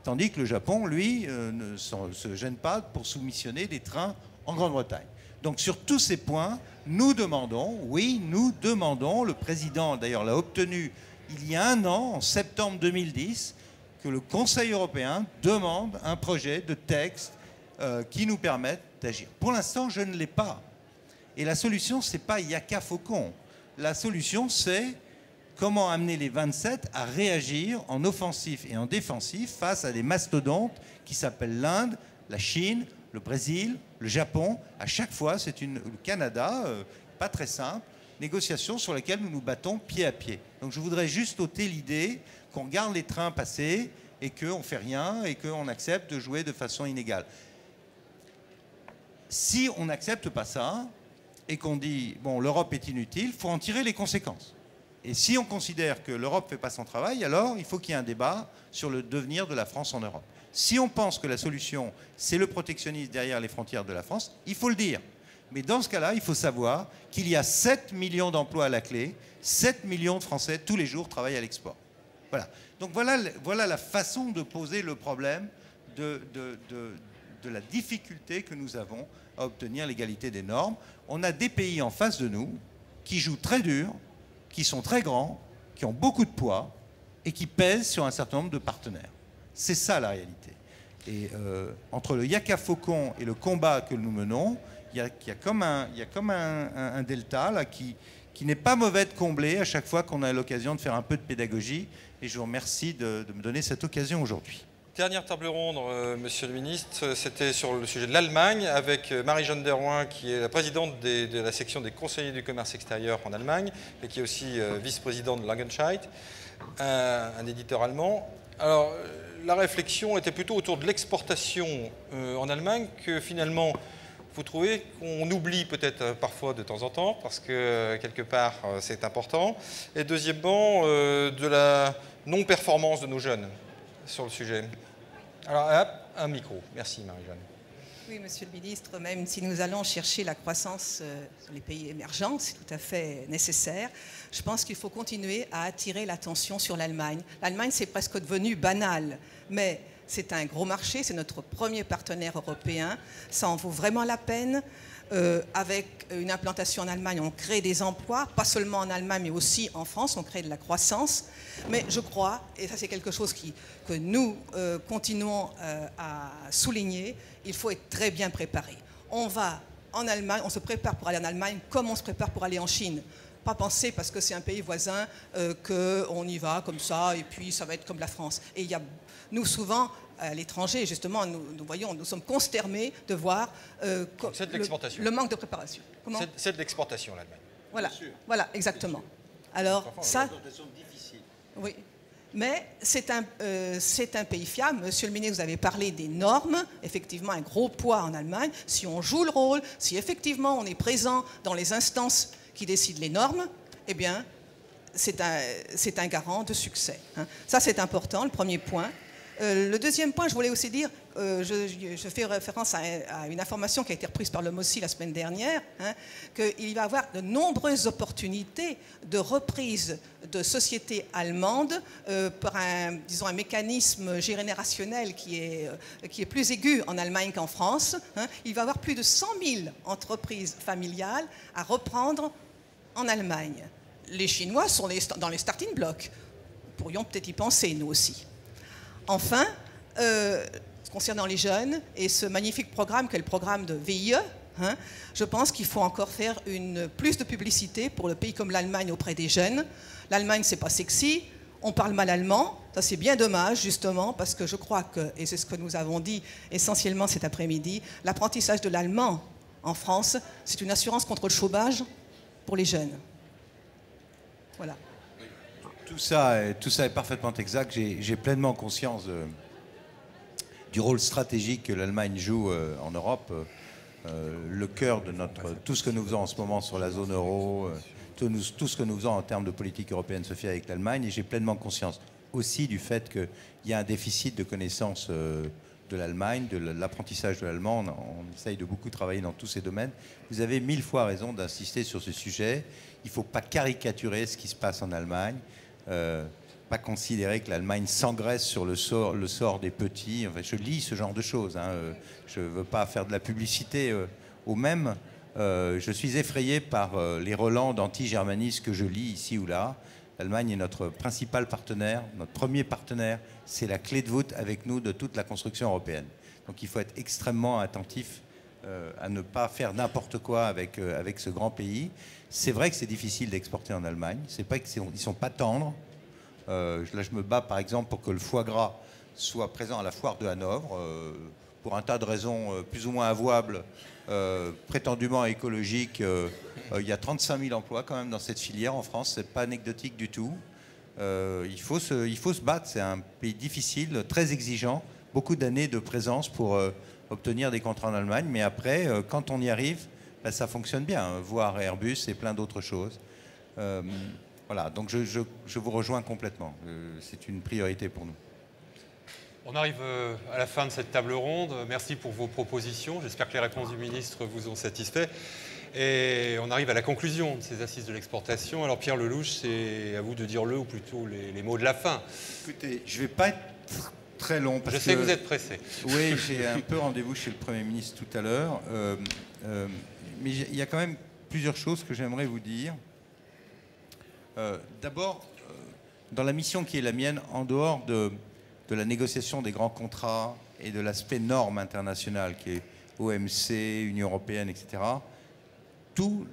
S4: tandis que le Japon, lui, ne se gêne pas pour soumissionner des trains en Grande-Bretagne. Donc sur tous ces points, nous demandons, oui, nous demandons, le président d'ailleurs l'a obtenu il y a 1 an, en septembre 2010, que le Conseil européen demande un projet de texte qui nous permette d'agir. Pour l'instant, je ne l'ai pas. Et la solution, ce n'est pas Yaka Faucon. La solution, c'est comment amener les 27 à réagir en offensif et en défensif face à des mastodontes qui s'appellent l'Inde, la Chine, le Brésil, le Japon. À chaque fois, c'est le Canada, pas très simple, négociation sur laquelle nous nous battons pied à pied. Donc je voudrais juste ôter l'idée qu'on regarde les trains passer et qu'on ne fait rien et qu'on accepte de jouer de façon inégale. Si on n'accepte pas ça et qu'on dit bon, l'Europe est inutile, il faut en tirer les conséquences. Et si on considère que l'Europe ne fait pas son travail, alors il faut qu'il y ait un débat sur le devenir de la France en Europe. Si on pense que la solution, c'est le protectionnisme derrière les frontières de la France, il faut le dire. Mais dans ce cas-là, il faut savoir qu'il y a 7 millions d'emplois à la clé, 7 millions de Français tous les jours travaillent à l'export. Voilà. Donc voilà la façon de poser le problème de la difficulté que nous avons à obtenir l'égalité des normes. On a des pays en face de nous qui jouent très dur, qui sont très grands, qui ont beaucoup de poids et qui pèsent sur un certain nombre de partenaires. C'est ça la réalité. Et entre le Yaka Faucon et le combat que nous menons, il y a comme un delta là, qui n'est pas mauvais de combler à chaque fois qu'on a l'occasion de faire un peu de pédagogie. Et je vous remercie de me donner cette occasion aujourd'hui.
S1: Dernière table ronde, monsieur le ministre, c'était sur le sujet de l'Allemagne, avec Marie-Jeanne Derouin, qui est la présidente de la section des conseillers du commerce extérieur en Allemagne, et qui est aussi vice-présidente de Langenscheidt, un éditeur allemand. Alors, la réflexion était plutôt autour de l'exportation en Allemagne, que finalement, vous trouvez qu'on oublie peut-être parfois de temps en temps, parce que quelque part, c'est important. Et deuxièmement, de la non-performance de nos jeunes sur le sujet. Alors, hop, un micro. Merci, Marie-Jeanne.
S8: Oui, monsieur le ministre, même si nous allons chercher la croissance sur les pays émergents, c'est tout à fait nécessaire, je pense qu'il faut continuer à attirer l'attention sur l'Allemagne. L'Allemagne, c'est presque devenu banal, mais C'est un gros marché, c'est notre premier partenaire européen. Ça en vaut vraiment la peine. Avec une implantation en Allemagne, on crée des emplois, pas seulement en Allemagne, mais aussi en France, on crée de la croissance. Mais je crois, et ça c'est quelque chose que nous continuons à souligner, il faut être très bien préparé. On va en Allemagne, on se prépare pour aller en Allemagne comme on se prépare pour aller en Chine. Pas penser parce que c'est un pays voisin qu'on y va comme ça et puis ça va être comme la France. Et il y a, nous souvent, à l'étranger, justement, nous sommes consternés de voir le manque de préparation.
S1: C'est de l'exportation, l'Allemagne.
S8: Voilà, voilà, exactement. Alors, ça... Oui, mais c'est un pays fiable. Monsieur le ministre, vous avez parlé des normes. Effectivement, un gros poids en Allemagne. Si on joue le rôle, si effectivement on est présent dans les instances qui décident les normes, eh bien, c'est un garant de succès. Hein. Ça, c'est important, le premier point. Le deuxième point, je voulais aussi dire, je fais référence à une information qui a été reprise par le MOSI la semaine dernière, hein, qu'il va y avoir de nombreuses opportunités de reprise de sociétés allemandes par un mécanisme générationnel qui est plus aigu en Allemagne qu'en France. Hein. Il va y avoir plus de 100 000 entreprises familiales à reprendre en Allemagne. Les Chinois sont dans les starting blocks. Nous pourrions peut-être y penser, nous aussi. Enfin, concernant les jeunes et ce magnifique programme qu'est le programme de VIE, hein, je pense qu'il faut encore faire plus de publicité pour le pays comme l'Allemagne auprès des jeunes. L'Allemagne, c'est pas sexy, on parle mal allemand, ça c'est bien dommage justement parce que je crois que, et c'est ce que nous avons dit essentiellement cet après-midi, l'apprentissage de l'allemand en France, c'est une assurance contre le chômage pour les jeunes. Voilà.
S4: Tout ça est parfaitement exact. J'ai pleinement conscience du rôle stratégique que l'Allemagne joue en Europe. Le cœur de tout ce que nous faisons en ce moment sur la zone euro, tout ce que nous faisons en termes de politique européenne se fait avec l'Allemagne. Et j'ai pleinement conscience aussi du fait qu'il y a un déficit de connaissances de l'Allemagne, de l'apprentissage de l'allemand. On essaye de beaucoup travailler dans tous ces domaines. Vous avez 1000 fois raison d'insister sur ce sujet. Il ne faut pas caricaturer ce qui se passe en Allemagne. Pas considérer que l'Allemagne s'engraisse sur le sort des petits. Enfin, je lis ce genre de choses. Hein. Je ne veux pas faire de la publicité au même. Je suis effrayé par les relents d'anti-germanisme que je lis ici ou là. L'Allemagne est notre principal partenaire, notre premier partenaire. C'est la clé de voûte avec nous de toute la construction européenne. Donc il faut être extrêmement attentif à ne pas faire n'importe quoi avec ce grand pays. C'est vrai que c'est difficile d'exporter en Allemagne. C'est pas qu'ils ne sont pas tendres. Là, je me bats, par exemple, pour que le foie gras soit présent à la foire de Hanovre, pour un tas de raisons plus ou moins avouables, prétendument écologiques. Il y a 35 000 emplois quand même dans cette filière en France. C'est pas anecdotique du tout. Il faut se battre. C'est un pays difficile, très exigeant. Beaucoup d'années de présence pour obtenir des contrats en Allemagne. Mais après, quand on y arrive, ben, ça fonctionne bien. Voir Airbus et plein d'autres choses. Voilà, donc je vous rejoins complètement. C'est une priorité pour nous.
S2: On arrive à la fin de cette table ronde. Merci pour vos propositions. J'espère que les réponses du ministre vous ont satisfait. Et on arrive à la conclusion de ces assises de l'exportation. Alors Pierre Lellouche, c'est à vous de dire ou plutôt les mots de la fin.
S4: Écoutez, je ne vais pas être très long. Parce
S2: je sais que vous êtes pressé.
S4: Oui, j'ai un peu rendez-vous chez le Premier ministre tout à l'heure. Mais il y a quand même plusieurs choses que j'aimerais vous dire. D'abord, dans la mission qui est la mienne, en dehors de la négociation des grands contrats et de l'aspect norme internationale qui est OMC, Union européenne, etc., tout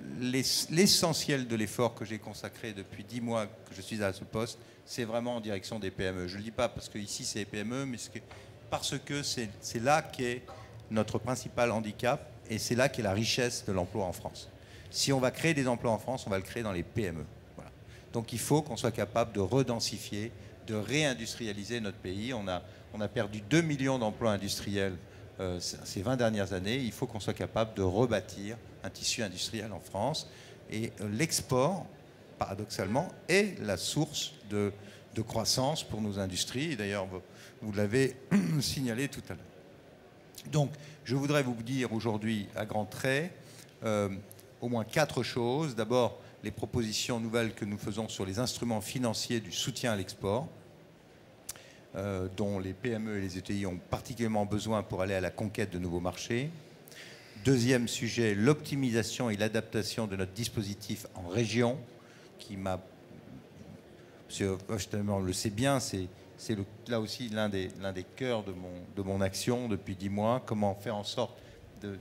S4: l'essentiel de l'effort que j'ai consacré depuis 10 mois que je suis à ce poste, c'est vraiment en direction des PME. Je ne le dis pas parce que ici c'est les PME, mais parce que c'est là qu'est notre principal handicap et c'est là qu'est la richesse de l'emploi en France. Si on va créer des emplois en France, on va le créer dans les PME. Voilà. Donc il faut qu'on soit capable de redensifier, de réindustrialiser notre pays. On a perdu 2 millions d'emplois industriels ces 20 dernières années. Il faut qu'on soit capable de rebâtir un tissu industriel en France. Et l'export, paradoxalement, est la source de croissance pour nos industries. Et d'ailleurs, vous l'avez signalé tout à l'heure. Donc, je voudrais vous dire aujourd'hui, à grands traits, au moins 4 choses. D'abord, les propositions nouvelles que nous faisons sur les instruments financiers du soutien à l'export. dont les PME et les ETI ont particulièrement besoin pour aller à la conquête de nouveaux marchés. Deuxième sujet, l'optimisation et l'adaptation de notre dispositif en région, qui m'a... M. Hochstetter le sait bien, c'est là aussi l'un des cœurs de mon action depuis 10 mois, comment faire en sorte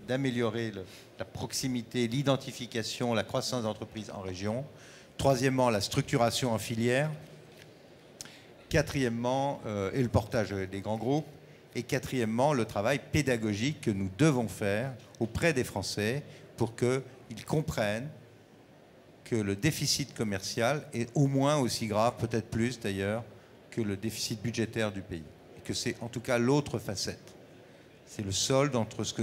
S4: d'améliorer la proximité, l'identification, la croissance d'entreprises en région. Troisièmement, la structuration en filière. Quatrièmement, et le portage des grands groupes. Et quatrièmement, le travail pédagogique que nous devons faire auprès des Français pour qu'ils comprennent que le déficit commercial est au moins aussi grave, peut-être plus d'ailleurs, que le déficit budgétaire du pays. Et que c'est en tout cas l'autre facette. C'est le solde entre ce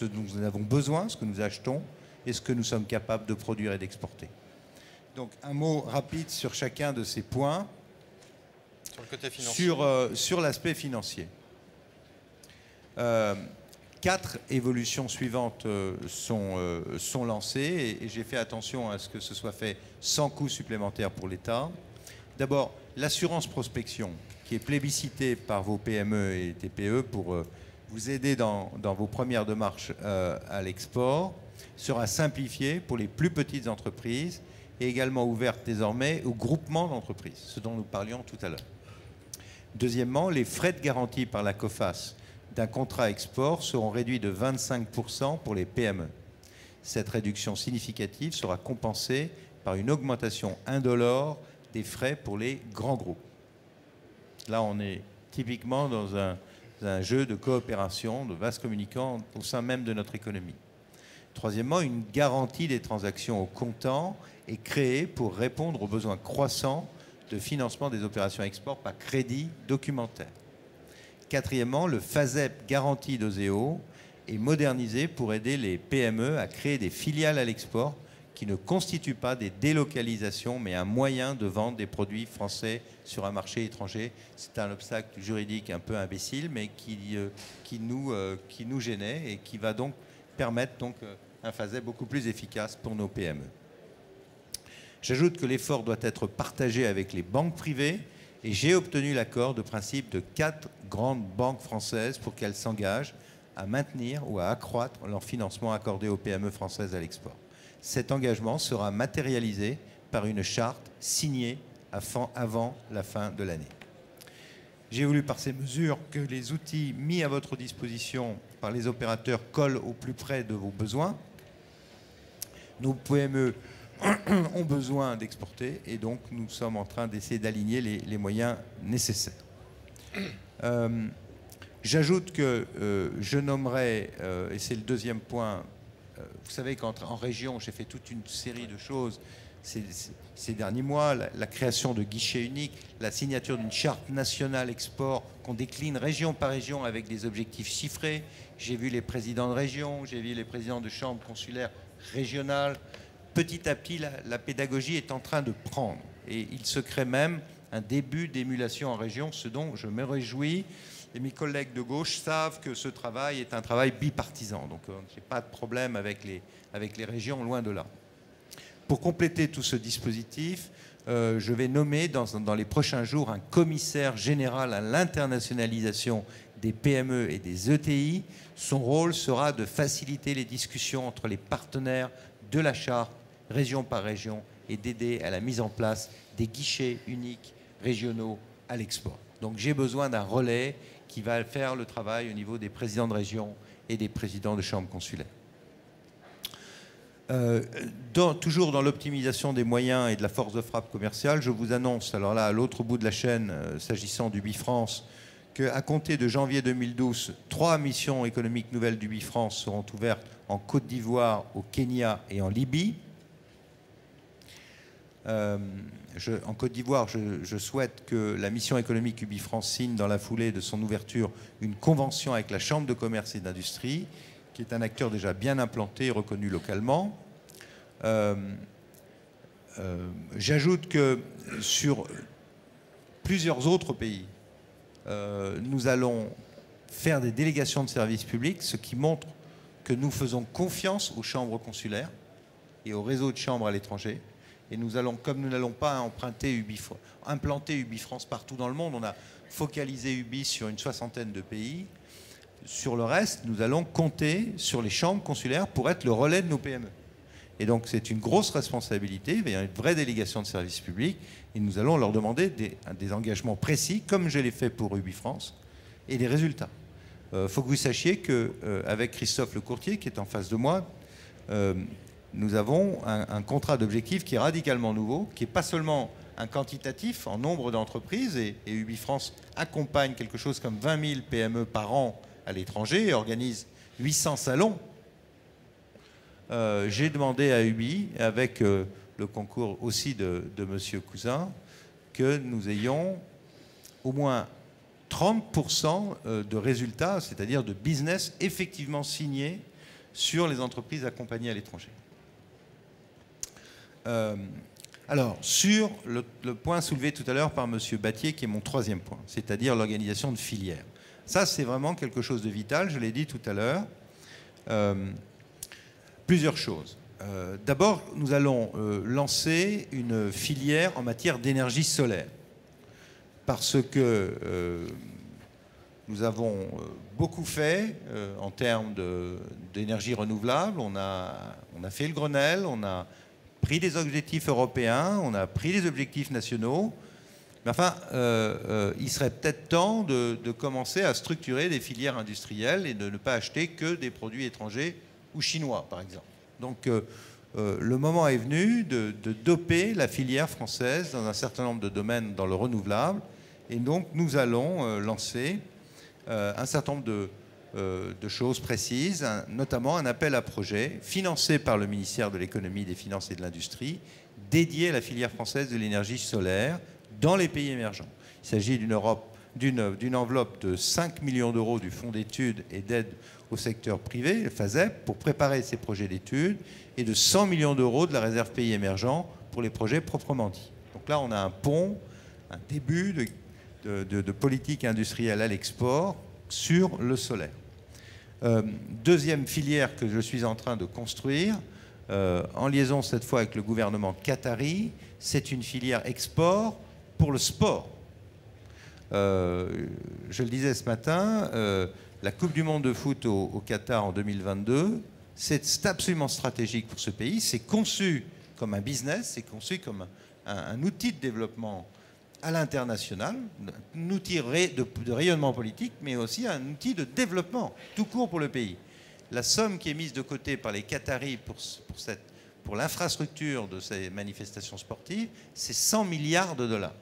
S4: dont nous avons besoin, ce que nous achetons, et ce que nous sommes capables de produire et d'exporter. Donc un mot rapide sur chacun de ces points.
S1: Sur le côté financier.
S4: Sur l'aspect financier. 4 évolutions suivantes sont lancées et j'ai fait attention à ce que ce soit fait sans coût supplémentaire pour l'État. D'abord, l'assurance prospection, qui est plébiscitée par vos PME et TPE pour vous aider dans vos premières démarches à l'export, sera simplifiée pour les plus petites entreprises et également ouverte désormais aux groupements d'entreprises, ce dont nous parlions tout à l'heure. Deuxièmement, les frais de garantie par la COFAS d'un contrat export seront réduits de 25% pour les PME. Cette réduction significative sera compensée par une augmentation indolore des frais pour les grands groupes. Là, on est typiquement dans un jeu de coopération, de vases communicants au sein même de notre économie. Troisièmement, une garantie des transactions au comptant est créée pour répondre aux besoins croissants de financement des opérations export par crédit documentaire. Quatrièmement, le FASEP garantie d'OSEO est modernisé pour aider les PME à créer des filiales à l'export qui ne constituent pas des délocalisations, mais un moyen de vendre des produits français sur un marché étranger. C'est un obstacle juridique un peu imbécile, mais qui nous gênait et qui va donc permettre un FASEP beaucoup plus efficace pour nos PME. J'ajoute que l'effort doit être partagé avec les banques privées et j'ai obtenu l'accord de principe de 4 grandes banques françaises pour qu'elles s'engagent à maintenir ou à accroître leur financement accordé aux PME françaises à l'export. Cet engagement sera matérialisé par une charte signée avant la fin de l'année. J'ai voulu par ces mesures que les outils mis à votre disposition par les opérateurs collent au plus près de vos besoins. Nos PME ont besoin d'exporter et donc nous sommes en train d'essayer d'aligner les moyens nécessaires. J'ajoute que je nommerai, et c'est le deuxième point, vous savez qu'en région, j'ai fait toute une série de choses ces derniers mois, la création de guichets uniques, la signature d'une charte nationale export qu'on décline région par région avec des objectifs chiffrés. J'ai vu les présidents de région, j'ai vu les présidents de chambres consulaires régionales. Petit à petit, la pédagogie est en train de prendre. Et il se crée même un début d'émulation en région, ce dont je me réjouis. Et mes collègues de gauche savent que ce travail est un travail bipartisan. Donc, je n'ai pas de problème avec les régions, loin de là. Pour compléter tout ce dispositif, je vais nommer dans les prochains jours un commissaire général à l'internationalisation des PME et des ETI. Son rôle sera de faciliter les discussions entre les partenaires de la charte, région par région, et d'aider à la mise en place des guichets uniques régionaux à l'export. Donc j'ai besoin d'un relais qui va faire le travail au niveau des présidents de région et des présidents de chambres consulaires. Toujours dans l'optimisation des moyens et de la force de frappe commerciale, je vous annonce, alors là, à l'autre bout de la chaîne, s'agissant du Bifrance, qu'à compter de janvier 2012, 3 missions économiques nouvelles du Bifrance seront ouvertes en Côte d'Ivoire, au Kenya et en Libye. En Côte d'Ivoire, je souhaite que la mission économique UbiFrance signe dans la foulée de son ouverture une convention avec la Chambre de commerce et d'industrie, qui est un acteur déjà bien implanté et reconnu localement. J'ajoute que sur plusieurs autres pays, nous allons faire des délégations de services publics, ce qui montre que nous faisons confiance aux chambres consulaires et au réseau de chambres à l'étranger, Et nous allons, comme nous n'allons pas implanter Ubi France partout dans le monde, on a focalisé Ubi sur une soixantaine de pays. Sur le reste, nous allons compter sur les chambres consulaires pour être le relais de nos PME. Et donc c'est une grosse responsabilité, il va y avoir une vraie délégation de service public, et nous allons leur demander des engagements précis, comme je l'ai fait pour Ubi France, et des résultats. Faut que vous sachiez qu'avec Christophe Lecourtier, qui est en face de moi, nous avons un contrat d'objectif qui est radicalement nouveau, qui n'est pas seulement un quantitatif en nombre d'entreprises, et Ubi France accompagne quelque chose comme 20 000 PME par an à l'étranger et organise 800 salons. J'ai demandé à Ubi, avec le concours aussi de M. Cousin, que nous ayons au moins 30% de résultats, c'est-à-dire de business effectivement signé sur les entreprises accompagnées à l'étranger. Alors, sur le point soulevé tout à l'heure par M. Battier, qui est mon troisième point, c'est-à-dire l'organisation de filières. Ça, c'est vraiment quelque chose de vital, je l'ai dit tout à l'heure. Plusieurs choses. D'abord, nous allons lancer une filière en matière d'énergie solaire. Parce que nous avons beaucoup fait en termes d'énergie renouvelable. On a fait le Grenelle, on a pris des objectifs européens, on a pris des objectifs nationaux. Mais enfin, il serait peut-être temps de commencer à structurer des filières industrielles et de ne pas acheter que des produits étrangers ou chinois, par exemple. Donc, le moment est venu de doper la filière française dans un certain nombre de domaines dans le renouvelable. Et donc, nous allons lancer un certain nombre de choses précises, notamment un appel à projet financé par le ministère de l'économie, des finances et de l'industrie, dédié à la filière française de l'énergie solaire dans les pays émergents. Il s'agit d'une enveloppe de 5 millions d'euros du Fonds d'études et d'aide au secteur privé, le FASEP, pour préparer ces projets d'études, et de 100 millions d'euros de la réserve pays émergents pour les projets proprement dits. Donc là, on a un pont, un début de politique industrielle à l'export sur le solaire. Deuxième filière que je suis en train de construire, en liaison cette fois avec le gouvernement qatari, c'est une filière export pour le sport. Je le disais ce matin, la Coupe du Monde de foot au Qatar en 2022, c'est absolument stratégique pour ce pays. C'est conçu comme un business, c'est conçu comme un outil de développement à l'international, un outil de rayonnement politique, mais aussi un outil de développement tout court pour le pays. La somme qui est mise de côté par les Qataris pour l'infrastructure de ces manifestations sportives, c'est 100 milliards de dollars.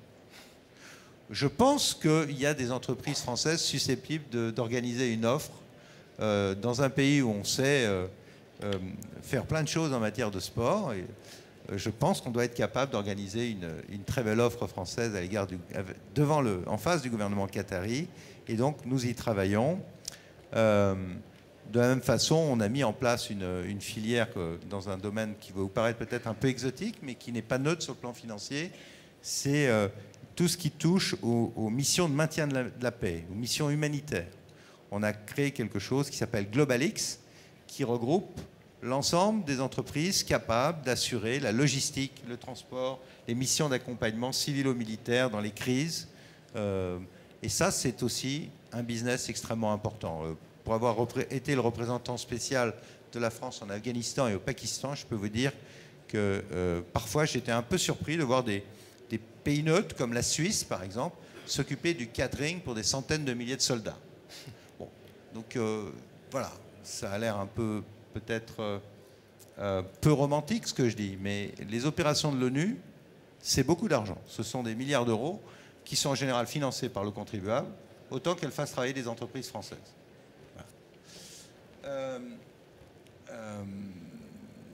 S4: Je pense qu'il y a des entreprises françaises susceptibles d'organiser une offre dans un pays où on sait faire plein de choses en matière de sport. Et je pense qu'on doit être capable d'organiser une très belle offre française à l'égard en face du gouvernement qatari. Et donc, nous y travaillons. De la même façon, on a mis en place une filière dans un domaine qui va vous paraître peut-être un peu exotique, mais qui n'est pas neutre sur le plan financier. C'est tout ce qui touche aux missions de maintien de la paix, aux missions humanitaires. On a créé quelque chose qui s'appelle GlobalX, qui regroupe l'ensemble des entreprises capables d'assurer la logistique, le transport, les missions d'accompagnement civilo-militaire dans les crises. Et ça, c'est aussi un business extrêmement important. Pour avoir été le représentant spécial de la France en Afghanistan et au Pakistan, je peux vous dire que parfois j'étais un peu surpris de voir des pays neutres comme la Suisse, par exemple, s'occuper du catering pour des centaines de milliers de soldats. Bon, donc voilà, ça a l'air un peu peut-être peu romantique ce que je dis, mais les opérations de l'ONU, c'est beaucoup d'argent. Ce sont des milliards d'euros qui sont en général financés par le contribuable, autant qu'elles fassent travailler des entreprises françaises. Voilà.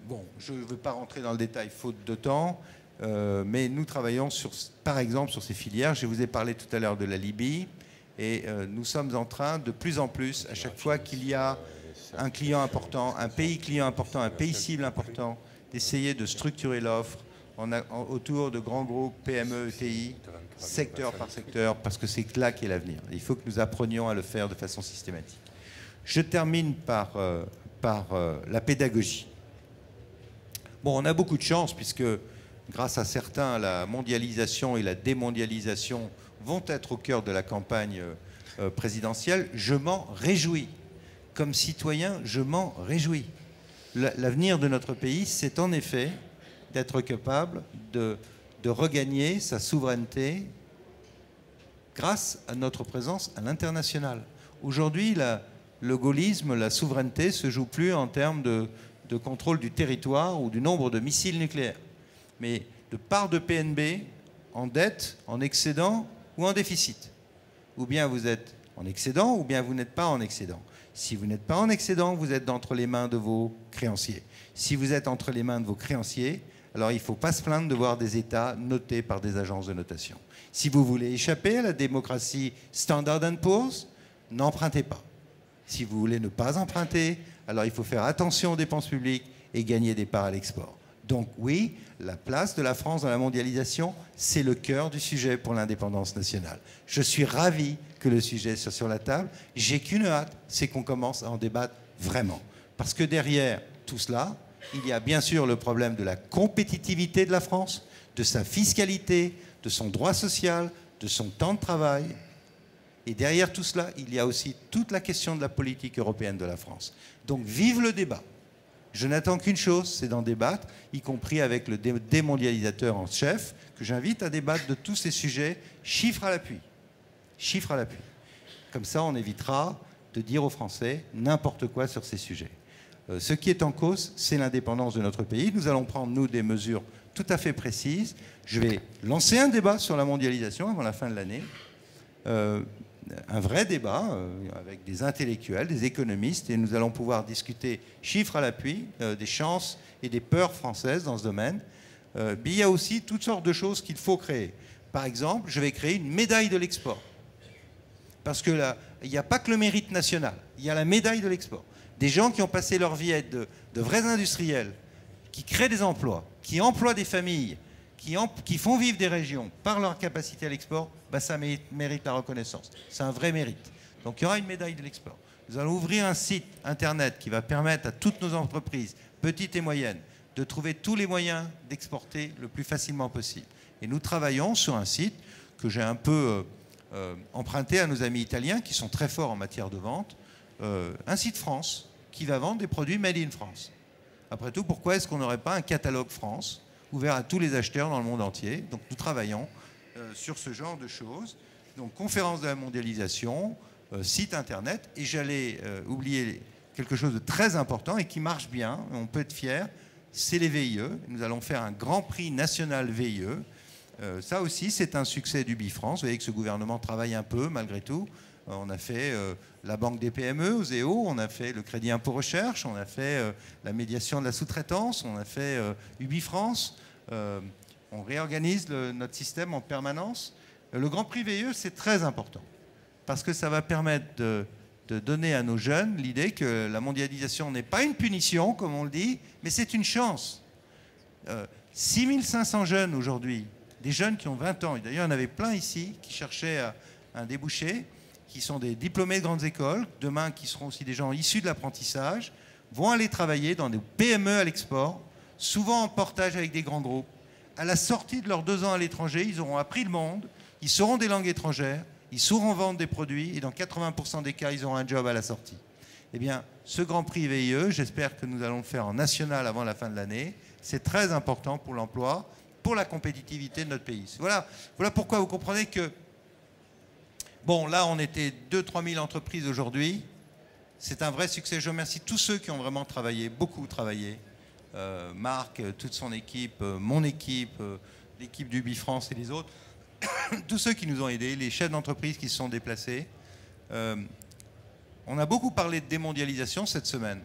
S4: Bon, je ne veux pas rentrer dans le détail faute de temps, mais nous travaillons par exemple sur ces filières. Je vous ai parlé tout à l'heure de la Libye, et nous sommes en train de plus en plus, à chaque fois qu'il y a un client important, un pays client important, un pays cible important, d'essayer de structurer l'offre autour de grands groupes, PME, ETI, secteur par secteur, parce que c'est là qu'est l'avenir. Il faut que nous apprenions à le faire de façon systématique. Je termine par la pédagogie. Bon, on a beaucoup de chance puisque grâce à certains, la mondialisation et la démondialisation vont être au cœur de la campagne présidentielle, je m'en réjouis. Comme citoyen, je m'en réjouis. L'avenir de notre pays, c'est en effet d'être capable de regagner sa souveraineté grâce à notre présence à l'international. Aujourd'hui, le gaullisme, la souveraineté ne se joue plus en termes de contrôle du territoire ou du nombre de missiles nucléaires, mais de part de PNB en dette, en excédent ou en déficit. Ou bien vous êtes en excédent, ou bien vous n'êtes pas en excédent. Si vous n'êtes pas en excédent, vous êtes entre les mains de vos créanciers. Si vous êtes entre les mains de vos créanciers, alors il ne faut pas se plaindre de voir des États notés par des agences de notation. Si vous voulez échapper à la démocratie Standard & Poor's, n'empruntez pas. Si vous voulez ne pas emprunter, alors il faut faire attention aux dépenses publiques et gagner des parts à l'export. Donc oui, la place de la France dans la mondialisation, c'est le cœur du sujet pour l'indépendance nationale. Je suis ravi que le sujet soit sur la table. J'ai qu'une hâte, c'est qu'on commence à en débattre vraiment. Parce que derrière tout cela, il y a bien sûr le problème de la compétitivité de la France, de sa fiscalité, de son droit social, de son temps de travail. Et derrière tout cela, il y a aussi toute la question de la politique européenne de la France. Donc vive le débat. Je n'attends qu'une chose, c'est d'en débattre, y compris avec le démondialisateur en chef, que j'invite à débattre de tous ces sujets, chiffres à l'appui. Chiffres à l'appui. Comme ça, on évitera de dire aux Français n'importe quoi sur ces sujets. Ce qui est en cause, c'est l'indépendance de notre pays. Nous allons prendre, nous, des mesures tout à fait précises. Je vais lancer un débat sur la mondialisation avant la fin de l'année. Un vrai débat avec des intellectuels, des économistes, et nous allons pouvoir discuter chiffres à l'appui des chances et des peurs françaises dans ce domaine. Mais il y a aussi toutes sortes de choses qu'il faut créer. Par exemple, je vais créer une médaille de l'export. Parce que là, il n'y a pas que le mérite national, il y a la médaille de l'export. Des gens qui ont passé leur vie à être de vrais industriels, qui créent des emplois, qui emploient des familles, qui font vivre des régions par leur capacité à l'export, ben ça mérite la reconnaissance. C'est un vrai mérite. Donc il y aura une médaille de l'export. Nous allons ouvrir un site internet qui va permettre à toutes nos entreprises, petites et moyennes, de trouver tous les moyens d'exporter le plus facilement possible. Et nous travaillons sur un site que j'ai un peu emprunté à nos amis italiens qui sont très forts en matière de vente, un site France qui va vendre des produits made in France. Après tout, pourquoi est-ce qu'on n'aurait pas un catalogue France ouvert à tous les acheteurs dans le monde entier? Donc nous travaillons sur ce genre de choses. Donc conférence de la mondialisation, site internet, et j'allais oublier quelque chose de très important et qui marche bien, on peut être fier, c'est les VIE. Nous allons faire un grand prix national VIE. Ça aussi, c'est un succès du Bifrance. Vous voyez que ce gouvernement travaille un peu, malgré tout. On a fait la Banque des PME, OSEO, on a fait le Crédit Impôt Recherche, on a fait la médiation de la sous-traitance, on a fait Ubifrance. On réorganise notre système en permanence. Le Grand Prix VIE, c'est très important parce que ça va permettre de donner à nos jeunes l'idée que la mondialisation n'est pas une punition, comme on le dit, mais c'est une chance. 6500 jeunes aujourd'hui, des jeunes qui ont 20 ans, et d'ailleurs il y en avait plein ici qui cherchaient un débouché, qui sont des diplômés de grandes écoles, demain qui seront aussi des gens issus de l'apprentissage, vont aller travailler dans des PME à l'export, souvent en portage avec des grands groupes. À la sortie de leurs 2 ans à l'étranger, ils auront appris le monde, ils sauront des langues étrangères, ils sauront vendre des produits, et dans 80% des cas, ils auront un job à la sortie. Eh bien, ce Grand Prix VIE, j'espère que nous allons le faire en national avant la fin de l'année. C'est très important pour l'emploi, pour la compétitivité de notre pays. Voilà pourquoi vous comprenez que, bon, là, on était 2-3 000 entreprises aujourd'hui. C'est un vrai succès. Je remercie tous ceux qui ont vraiment travaillé, beaucoup travaillé. Marc, toute son équipe, mon équipe, l'équipe du Bifrance et les autres. Tous ceux qui nous ont aidés, les chefs d'entreprise qui se sont déplacés. On a beaucoup parlé de démondialisation cette semaine.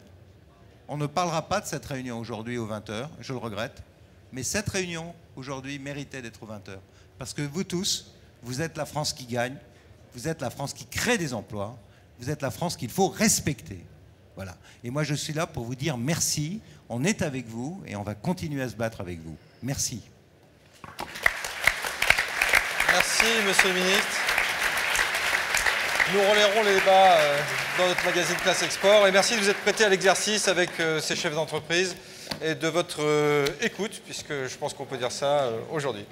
S4: On ne parlera pas de cette réunion aujourd'hui aux 20h, je le regrette. Mais cette réunion, aujourd'hui, méritait d'être aux 20h. Parce que vous tous, vous êtes la France qui gagne, vous êtes la France qui crée des emplois, vous êtes la France qu'il faut respecter. Voilà. Et moi, je suis là pour vous dire merci. On est avec vous et on va continuer à se battre avec vous. Merci.
S1: Merci, Monsieur le Ministre. Nous relayerons les débats dans notre magazine Classe Export. Et merci de vous être prêté à l'exercice avec ces chefs d'entreprise. et de votre écoute, puisque je pense qu'on peut dire ça aujourd'hui.